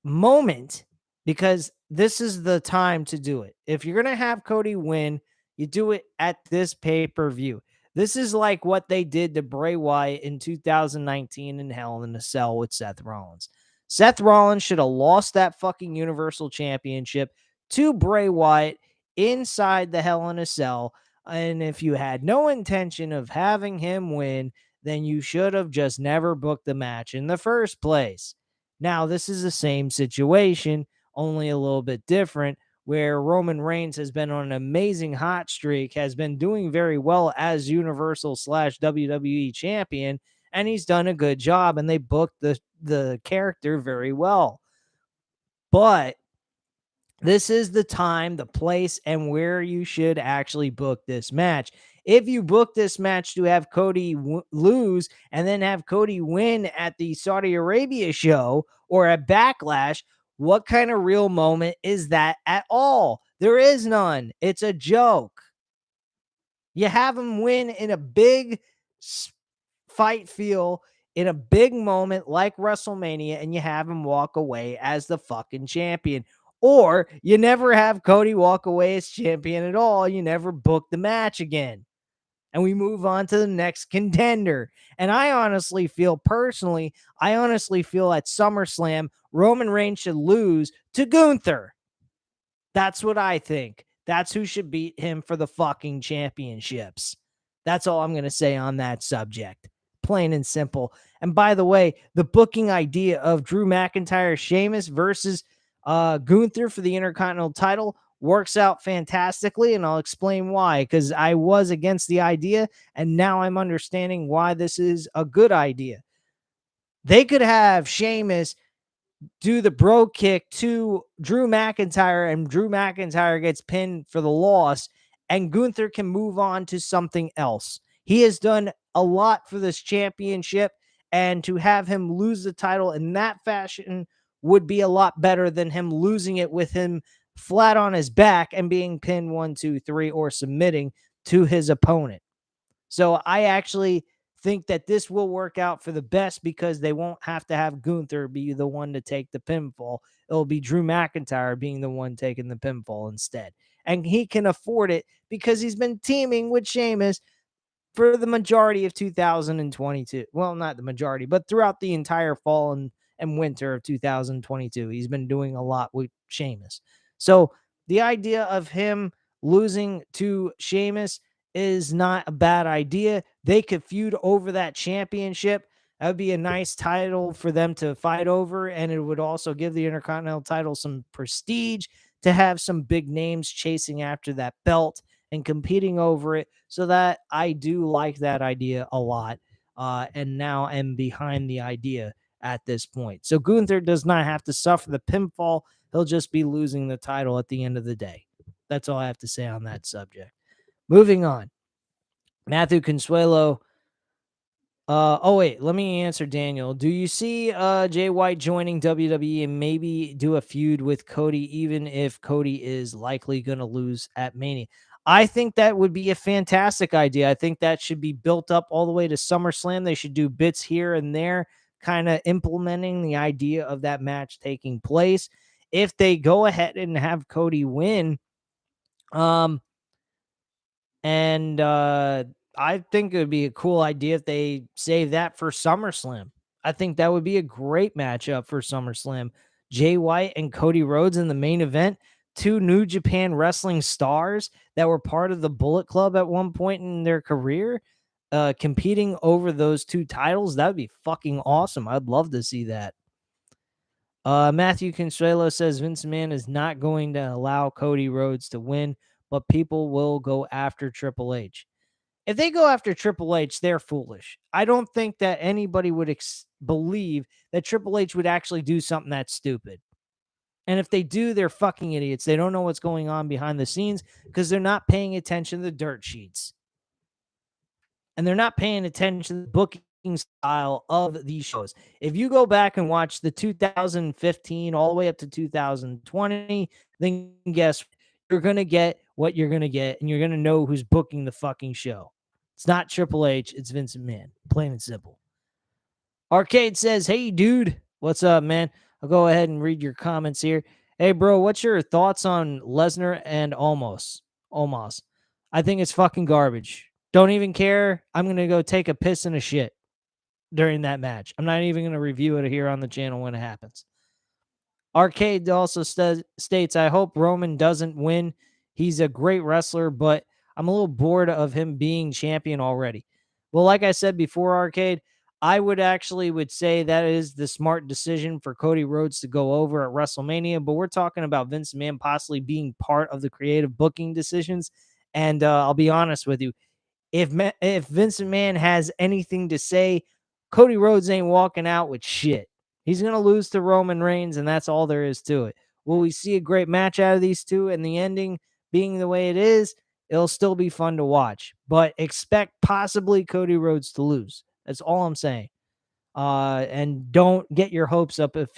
moment because this is the time to do it. If you're going to have Cody win, you do it at this pay-per-view. This is like what they did to Bray Wyatt in 2019 in Hell in a Cell with Seth Rollins. Seth Rollins should have lost that fucking Universal Championship to Bray Wyatt inside the Hell in a Cell. And if you had no intention of having him win, then you should have just never booked the match in the first place. Now, this is the same situation, only a little bit different, where Roman Reigns has been on an amazing hot streak, has been doing very well as Universal / WWE champion, and he's done a good job, and they booked the character very well. But this is the time, the place, and where you should actually book this match. If you book this match to have Cody lose and then have Cody win at the Saudi Arabia show or at Backlash, what kind of real moment is that at all? There is none. It's a joke. You have him win in a big fight feel in a big moment like WrestleMania, and you have him walk away as the fucking champion. Or you never have Cody walk away as champion at all. You never book the match again. And we move on to the next contender. And I honestly feel at SummerSlam, Roman Reigns should lose to Gunther. That's what I think. That's who should beat him for the fucking championships. That's all I'm going to say on that subject. Plain and simple. And by the way, the booking idea of Drew McIntyre, Sheamus versus Gunther for the Intercontinental title works out fantastically, and I'll explain why, because I was against the idea, and now I'm understanding why this is a good idea. They could have Sheamus do the bro kick to Drew McIntyre, and Drew McIntyre gets pinned for the loss, and Gunther can move on to something else. He has done a lot for this championship, and to have him lose the title in that fashion would be a lot better than him losing it with him flat on his back and being pinned 1, 2, 3 or submitting to his opponent. So I actually think that this will work out for the best because they won't have to have Gunther be the one to take the pinfall. It'll be Drew McIntyre being the one taking the pinfall instead. And he can afford it because he's been teaming with Sheamus for the majority of 2022. Well, not the majority, but throughout the entire fall and winter of 2022. He's been doing a lot with Sheamus. So the idea of him losing to Sheamus is not a bad idea. They could feud over that championship. That would be a nice title for them to fight over, and it would also give the Intercontinental title some prestige to have some big names chasing after that belt and competing over it. So that I do like that idea a lot, and now am behind the idea at this point. So Gunther does not have to suffer the pinfall. He'll just be losing the title at the end of the day. That's all I have to say on that subject. Moving on. Matthew Consuelo. Let me answer Daniel. Do you see Jay White joining WWE and maybe do a feud with Cody, even if Cody is likely going to lose at Mania? I think that would be a fantastic idea. I think that should be built up all the way to SummerSlam. They should do bits here and there, kind of implementing the idea of that match taking place. If they go ahead and have Cody win, I think it would be a cool idea if they save that for SummerSlam. I think that would be a great matchup for SummerSlam. Jay White and Cody Rhodes in the main event, two New Japan Wrestling stars that were part of the Bullet Club at one point in their career, competing over those two titles. That would be fucking awesome. I'd love to see that. Matthew Consuelo says Vince McMahon is not going to allow Cody Rhodes to win, but people will go after Triple H. If they go after Triple H, they're foolish. I don't think that anybody would believe that Triple H would actually do something that stupid. And if they do, they're fucking idiots. They don't know what's going on behind the scenes because they're not paying attention to the dirt sheets. And they're not paying attention to the booking style of these shows. If you go back and watch the 2015 all the way up to 2020, then guess you're going to get what you're going to get, and you're going to know who's booking the fucking show. It's not Triple H, it's Vince McMahon. Plain and simple. Arcade says, hey, dude, what's up, man? I'll go ahead and read your comments here. Hey, bro, what's your thoughts on Lesnar and Omos? I think it's fucking garbage. Don't even care. I'm going to go take a piss and a shit during that match. I'm not even going to review it here on the channel when it happens. Arcade also states, I hope Roman doesn't win. He's a great wrestler, but I'm a little bored of him being champion already. Well, like I said before, Arcade, I would say that is the smart decision for Cody Rhodes to go over at WrestleMania, but we're talking about Vince McMahon possibly being part of the creative booking decisions. And I'll be honest with you, if Vince McMahon has anything to say, Cody Rhodes ain't walking out with shit. He's going to lose to Roman Reigns, and that's all there is to it. Will we see a great match out of these two, and the ending being the way it is? It'll still be fun to watch, but expect possibly Cody Rhodes to lose. That's all I'm saying. And don't get your hopes up if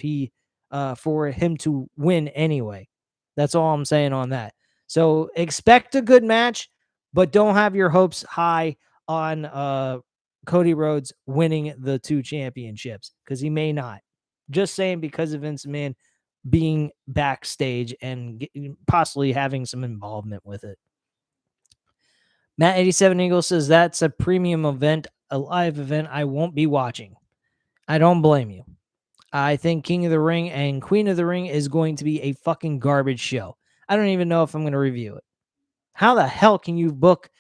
for him to win anyway. That's all I'm saying on that. So expect a good match, but don't have your hopes high on Cody Rhodes winning the two championships, because he may not. Just saying, because of Vince McMahon being backstage and possibly having some involvement with it. Matt 87 Eagle says that's a premium event, a live event I won't be watching. I don't blame you. I think King of the Ring and Queen of the Ring is going to be a fucking garbage show. I don't even know if I'm going to review it. How the hell can you book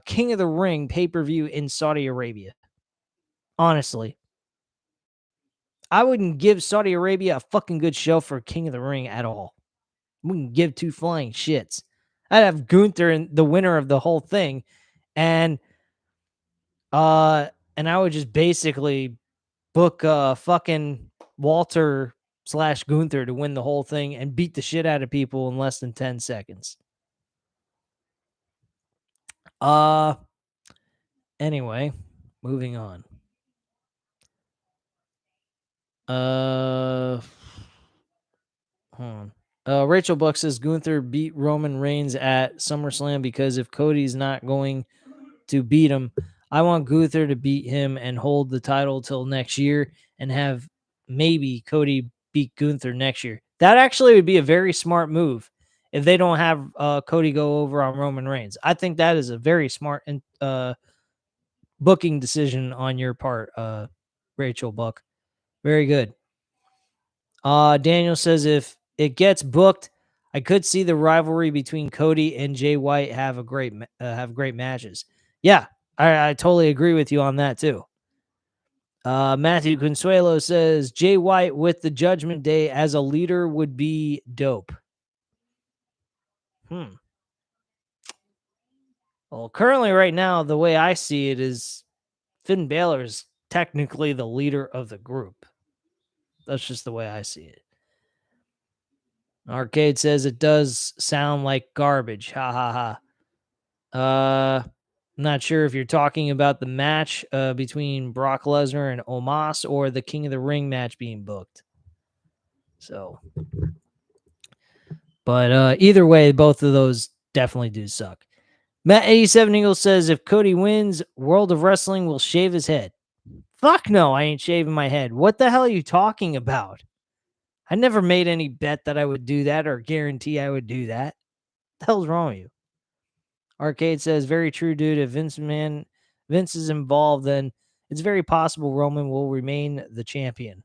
King of the Ring pay-per-view in Saudi Arabia? Honestly. I wouldn't give Saudi Arabia a fucking good show for King of the Ring at all. Wouldn't give two flying shits. I'd have Gunther, the winner of the whole thing, and I would just basically book fucking Walter / Gunther to win the whole thing and beat the shit out of people in less than 10 seconds. Anyway, moving on. Hold on. Rachel Buck says Gunther beat Roman Reigns at SummerSlam because if Cody's not going to beat him, I want Gunther to beat him and hold the title till next year and have maybe Cody beat Gunther next year. That actually would be a very smart move if they don't have Cody go over on Roman Reigns. I think that is a very smart booking decision on your part, Rachel Buck. Very good. Daniel says if it gets booked, I could see the rivalry between Cody and Jay White have great matches. Yeah, I totally agree with you on that too. Matthew Consuelo says Jay White with the Judgment Day as a leader would be dope. Well, currently right now, the way I see it is Finn Balor is technically the leader of the group. That's just the way I see it. Arcade says it does sound like garbage. Ha ha ha. I'm not sure if you're talking about the match between Brock Lesnar and Omos or the King of the Ring match being booked. So, but either way, both of those definitely do suck. Matt 87 Eagle says if Cody wins, World of Wrestling will shave his head. Fuck no, I ain't shaving my head. What the hell are you talking about? I never made any bet that I would do that or guarantee I would do that. What the hell's wrong with you? Arcade says, very true, dude. If Vince is involved, then it's very possible Roman will remain the champion.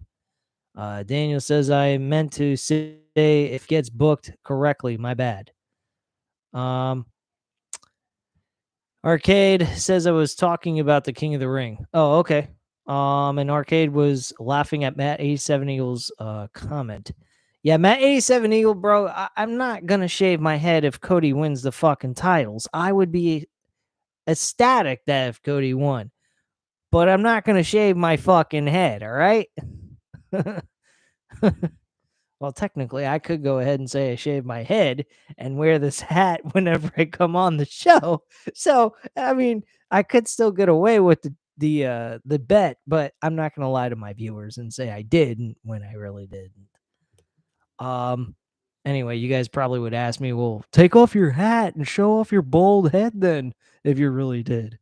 Daniel says, I meant to say if gets booked correctly. My bad. Arcade says I was talking about the King of the Ring. Oh, okay. And Arcade was laughing at Matt 87 Eagle's comment. Yeah, Matt 87 Eagle, bro, I'm not going to shave my head if Cody wins the fucking titles. I would be ecstatic that if Cody won. But I'm not going to shave my fucking head, all right? Well, technically, I could go ahead and say I shave my head and wear this hat whenever I come on the show. So, I mean, I could still get away with the bet, but I'm not gonna lie to my viewers and say I did when I really didn't. Anyway, you guys probably would ask me, well, take off your hat and show off your bald head then if you really did.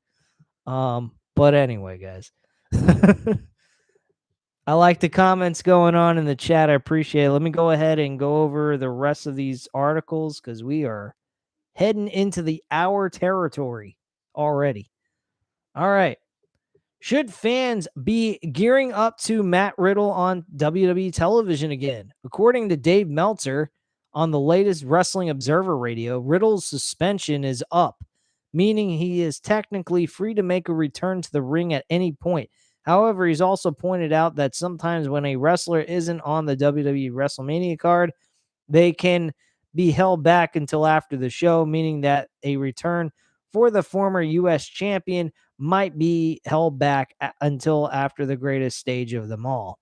But anyway, guys. I like the comments going on in the chat. I appreciate it. Let me go ahead and go over the rest of these articles because we are heading into the hour territory already. All right. Should fans be gearing up to Matt Riddle on WWE television again? According to Dave Meltzer on the latest Wrestling Observer Radio, Riddle's suspension is up, meaning he is technically free to make a return to the ring at any point. However, he's also pointed out that sometimes when a wrestler isn't on the WWE WrestleMania card, they can be held back until after the show, meaning that a return for the former U.S. champion might be held back until after the greatest stage of them all.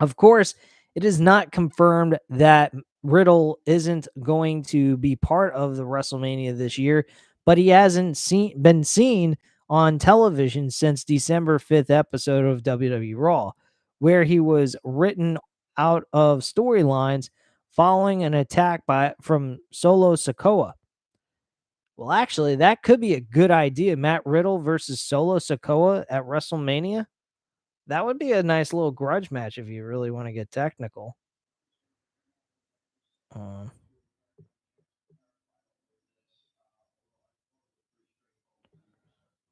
Of course, it is not confirmed that Riddle isn't going to be part of the WrestleMania this year, but he hasn't been seen on television since December 5th episode of WWE Raw, where he was written out of storylines following an attack from Solo Sikoa. Well, actually, that could be a good idea. Matt Riddle versus Solo Sikoa at WrestleMania. That would be a nice little grudge match if you really want to get technical.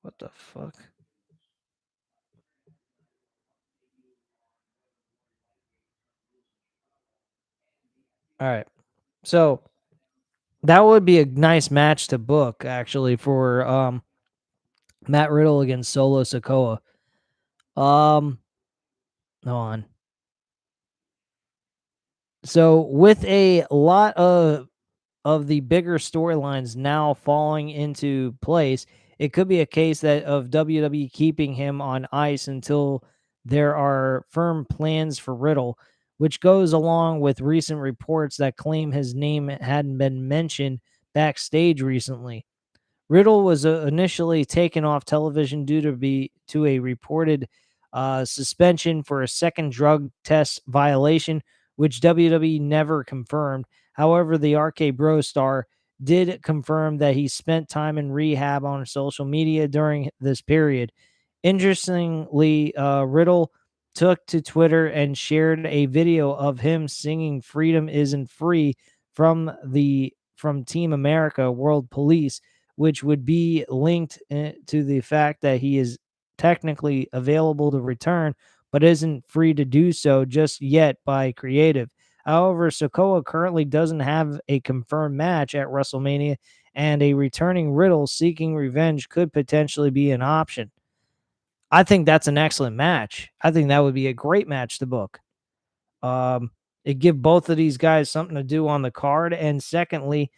What the fuck? All right. So that would be a nice match to book actually for Matt Riddle against Solo Sikoa. Hold on. So with a lot of the bigger storylines now falling into place, it could be a case that of WWE keeping him on ice until there are firm plans for Riddle, which goes along with recent reports that claim his name hadn't been mentioned backstage recently. Riddle was initially taken off television due to a reported suspension for a second drug test violation, which WWE never confirmed. However, the RK Bro star did confirm that he spent time in rehab on social media during this period. Interestingly, Riddle took to Twitter and shared a video of him singing "Freedom Isn't Free" from Team America World Police, which would be linked to the fact that he is technically available to return, but isn't free to do so just yet by creative. However, Sikoa currently doesn't have a confirmed match at WrestleMania, and a returning Riddle seeking revenge could potentially be an option. I think that's an excellent match. I think that would be a great match to book. It give both of these guys something to do on the card, and secondly,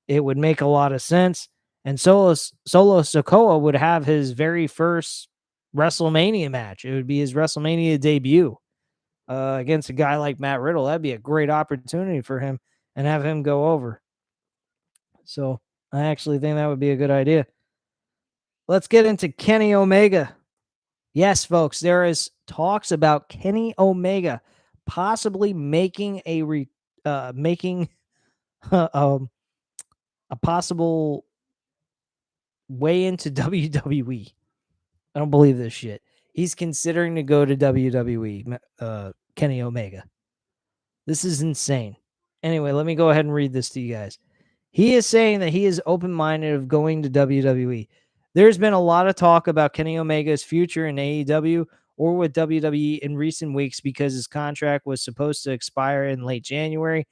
it would make a lot of sense. And Solo Sikoa would have his very first WrestleMania match. It would be his WrestleMania debut against a guy like Matt Riddle. That'd be a great opportunity for him and have him go over. So I actually think that would be a good idea. Let's get into Kenny Omega. Yes, folks, there is talks about Kenny Omega possibly making a a possible way into WWE. I don't believe this shit. He's considering to go to WWE, Kenny Omega. This is insane. Anyway, let me go ahead and read this to you guys. He is saying that he is open-minded of going to WWE. There's been a lot of talk about Kenny Omega's future in AEW or with WWE in recent weeks because his contract was supposed to expire in late January.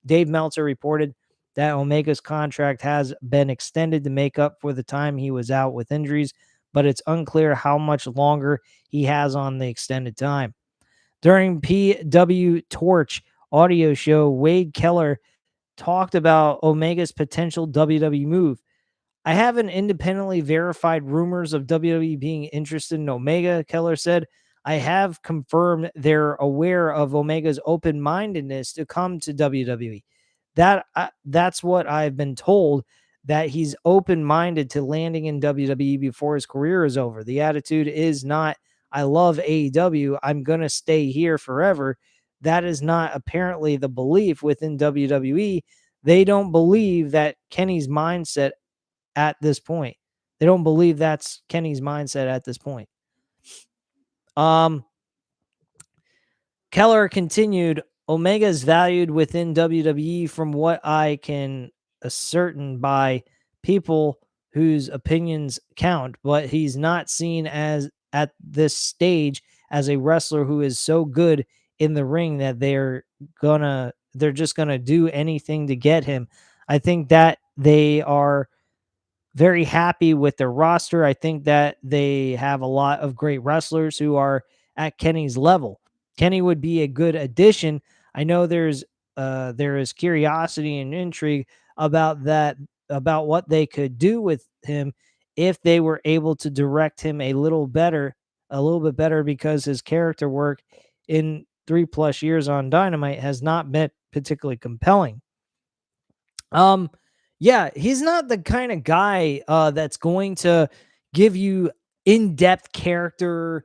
Dave Meltzer reported that Omega's contract has been extended to make up for the time he was out with injuries, but it's unclear how much longer he has on the extended time. During PW Torch audio show, Wade Keller talked about Omega's potential WWE move. I haven't independently verified rumors of WWE being interested in Omega, Keller said. I have confirmed they're aware of Omega's open-mindedness to come to WWE. That's what I've been told. that he's open-minded to landing in WWE before his career is over. The attitude is not, I love AEW, I'm going to stay here forever. That is not apparently the belief within WWE. They don't believe that Kenny's mindset at this point. They don't believe that's Kenny's mindset at this point. Keller continued, Omega is valued within WWE from what I can ascertain by people whose opinions count, but he's not seen as at this stage as a wrestler who is so good in the ring that they're just gonna do anything to get him. I think that they are very happy with their roster. I think that they have a lot of great wrestlers who are at Kenny's level. Kenny would be a good addition. I know there is curiosity and intrigue about that, about what they could do with him if they were able to direct him a little bit better, because his character work in 3+ years on Dynamite has not been particularly compelling. Yeah, he's not the kind of guy that's going to give you in-depth character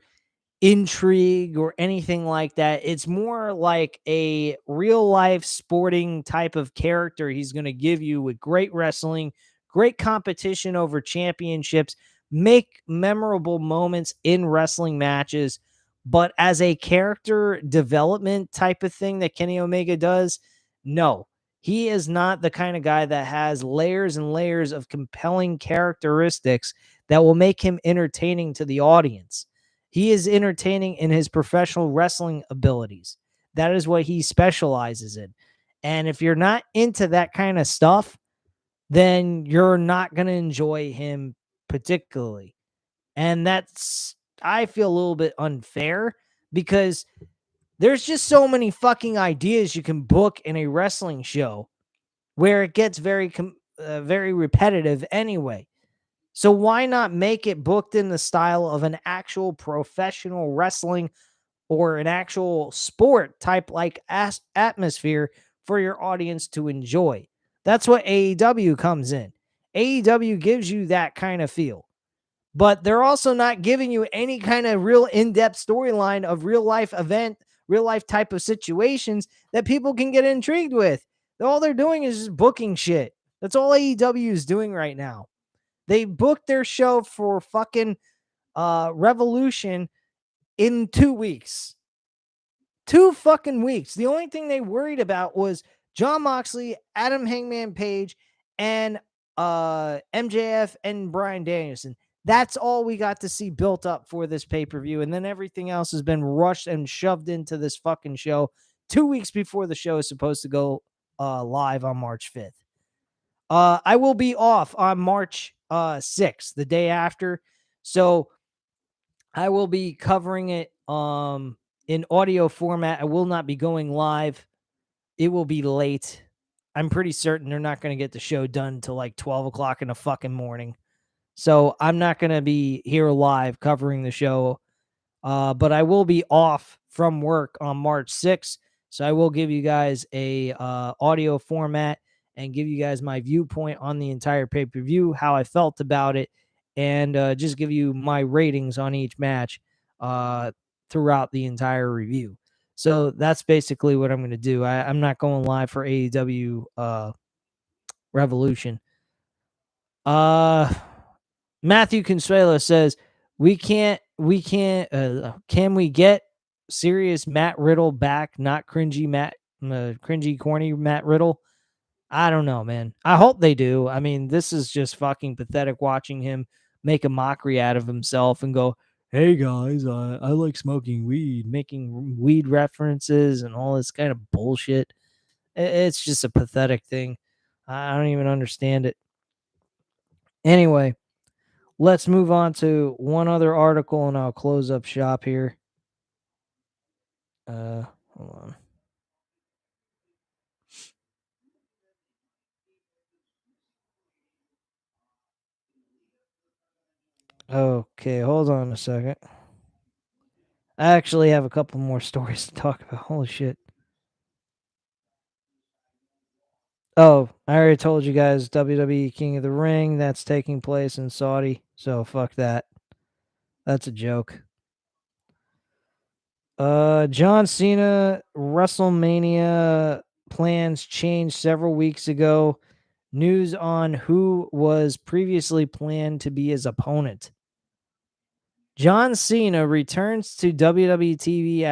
intrigue or anything like that. It's more like a real life sporting type of character he's going to give you, with great wrestling, great competition over championships, make memorable moments in wrestling matches. But as a character development type of thing that Kenny Omega does, no, he is not the kind of guy that has layers and layers of compelling characteristics that will make him entertaining to the audience. He is entertaining in his professional wrestling abilities. That is what he specializes in. And if you're not into that kind of stuff, then you're not going to enjoy him particularly. And that's, I feel a little bit unfair, because there's just so many fucking ideas you can book in a wrestling show where it gets very repetitive anyway. So why not make it booked in the style of an actual professional wrestling or an actual sport type like atmosphere for your audience to enjoy? That's what AEW comes in. AEW gives you that kind of feel, but they're also not giving you any kind of real in-depth storyline of real life type of situations that people can get intrigued with. All they're doing is just booking shit. That's all AEW is doing right now. They booked their show for fucking Revolution in 2 weeks. 2 fucking weeks. The only thing they worried about was Jon Moxley, Adam Hangman Page, and MJF and Bryan Danielson. That's all we got to see built up for this pay-per-view. And then everything else has been rushed and shoved into this fucking show 2 weeks before the show is supposed to go live on March 5th. I will be off on March 6th, the day after. So I will be covering it in audio format. I will not be going live. It will be late. I'm pretty certain they're not going to get the show done till like 12 o'clock in the fucking morning. So I'm not going to be here live covering the show. But I will be off from work on March 6th. So I will give you guys a audio format and give you guys my viewpoint on the entire pay-per-view, how I felt about it, and just give you my ratings on each match throughout the entire review. So that's basically what I'm going to do. I'm not going live for AEW Revolution. Matthew Consuelo says, can we get serious Matt Riddle back? Not cringy, corny Matt Riddle. I don't know, man. I hope they do. I mean, this is just fucking pathetic watching him make a mockery out of himself and go, hey guys, I like smoking weed, making weed references and all this kind of bullshit. It's just a pathetic thing. I don't even understand it. Anyway, let's move on to one other article and I'll close up shop here. Hold on. Okay, hold on a second. I actually have a couple more stories to talk about. Holy shit. Oh, I already told you guys WWE King of the Ring. That's taking place in Saudi. So fuck that. That's a joke. John Cena WrestleMania plans changed several weeks ago. News on who was previously planned to be his opponent. John Cena returns to WWE TV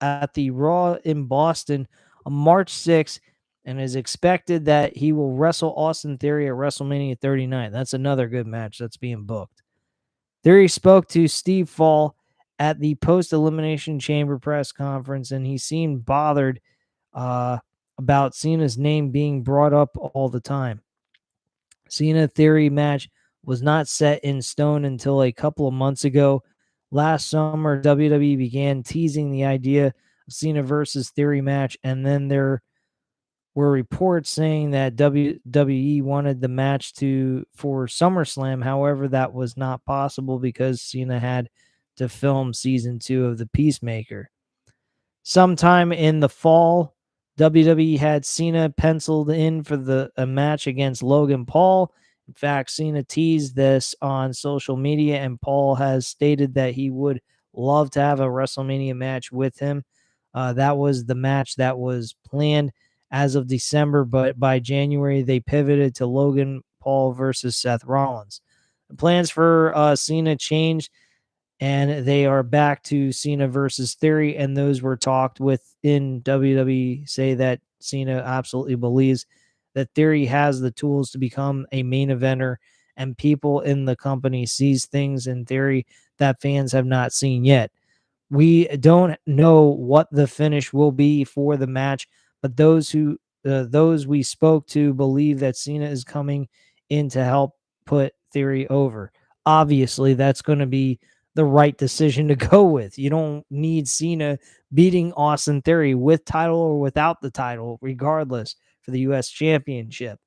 at the Raw in Boston on March 6th and is expected that he will wrestle Austin Theory at WrestleMania 39. That's another good match that's being booked. Theory spoke to Steve Fall at the post Elimination Chamber press conference, and he seemed bothered uh, about Cena's name being brought up all the time. Cena Theory match was not set in stone until a couple of months ago. Last summer, WWE began teasing the idea of Cena versus Theory match, and then there were reports saying that WWE wanted the match for SummerSlam. However, that was not possible because Cena had to film season 2 of The Peacemaker. Sometime in the fall, WWE had Cena penciled in for a match against Logan Paul. In fact, Cena teased this on social media, and Paul has stated that he would love to have a WrestleMania match with him. That was the match that was planned as of December, but by January, they pivoted to Logan Paul versus Seth Rollins. The plans for Cena changed, and they are back to Cena versus Theory, and those were talked within WWE say that Cena absolutely believes that Theory has the tools to become a main eventer, and people in the company sees things in Theory that fans have not seen yet. We don't know what the finish will be for the match, but those we spoke to believe that Cena is coming in to help put Theory over. Obviously, that's going to be the right decision to go with. You don't need Cena beating Austin Theory with title or without the title, regardless, for the U.S. Championship.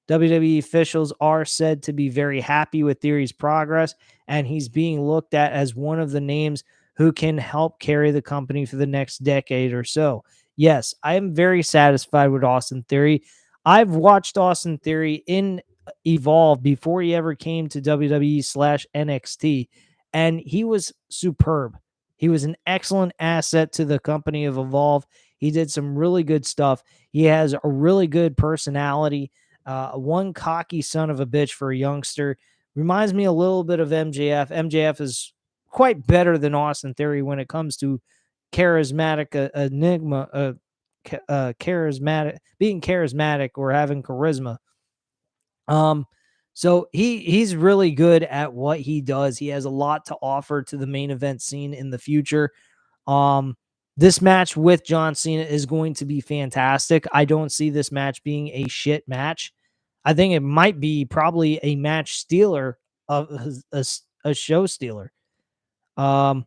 WWE officials are said to be very happy with Theory's progress, and he's being looked at as one of the names who can help carry the company for the next decade or so. Yes, I am very satisfied with Austin Theory. I've watched Austin Theory in Evolve before he ever came to WWE/NXT, and he was superb. He was an excellent asset to the company of Evolve. He did some really good stuff. He has a really good personality, one cocky son of a bitch for a youngster. Reminds me a little bit of MJF. MJF is quite better than Austin Theory when it comes to charismatic enigma, charismatic, being charismatic or having charisma. Um, so he's really good at what he does. He has a lot to offer to the main event scene in the future. Um, this match with John Cena is going to be fantastic. I don't see this match being a shit match. I think it might be probably a match stealer of a show stealer. Um,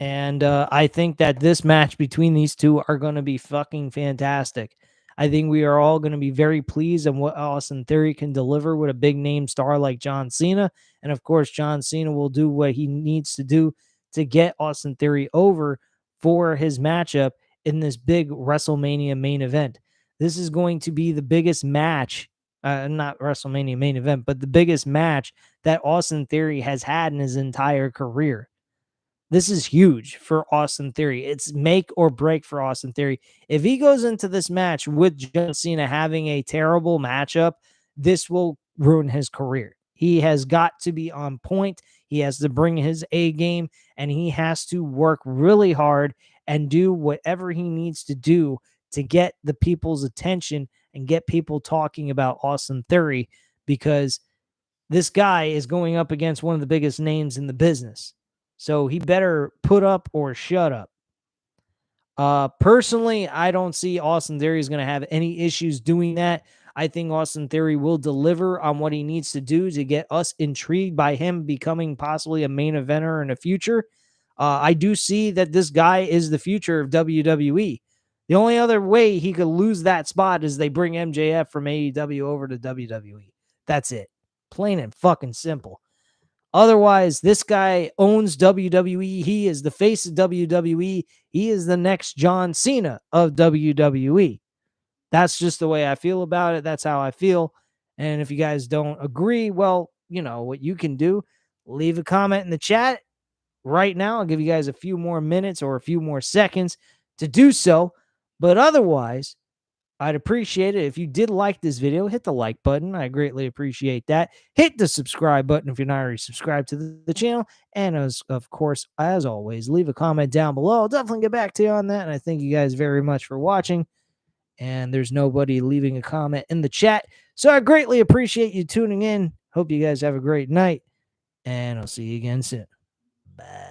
and I think that this match between these two are going to be fucking fantastic. I think we are all going to be very pleased on what Austin Theory can deliver with a big name star like John Cena. And of course, John Cena will do what he needs to do to get Austin Theory over for his matchup in this big WrestleMania main event. This is going to be the biggest match, not WrestleMania main event, but the biggest match that Austin Theory has had in his entire career. This is huge for Austin Theory. It's make or break for Austin Theory. If he goes into this match with John Cena having a terrible matchup, this will ruin his career. He has got to be on point. He has to bring his A game, and he has to work really hard and do whatever he needs to do to get the people's attention and get people talking about Austin Theory, because this guy is going up against one of the biggest names in the business. So he better put up or shut up. Personally, I don't see Austin Theory is going to have any issues doing that. I think Austin Theory will deliver on what he needs to do to get us intrigued by him becoming possibly a main eventer in the future. I do see that this guy is the future of WWE. The only other way he could lose that spot is they bring MJF from AEW over to WWE. That's it. Plain and fucking simple. Otherwise, this guy owns WWE. He is the face of WWE. He is the next John Cena of WWE. That's just the way I feel about it. That's how I feel. And if you guys don't agree, well, you know what you can do, leave a comment in the chat right now. I'll give you guys a few more minutes or a few more seconds to do so. But otherwise, I'd appreciate it if you did like this video. Hit the like button. I greatly appreciate that. Hit the subscribe button if you're not already subscribed to the channel. And of course, as always, leave a comment down below. I'll definitely get back to you on that. And I thank you guys very much for watching. And there's nobody leaving a comment in the chat. So I greatly appreciate you tuning in. Hope you guys have a great night. And I'll see you again soon. Bye.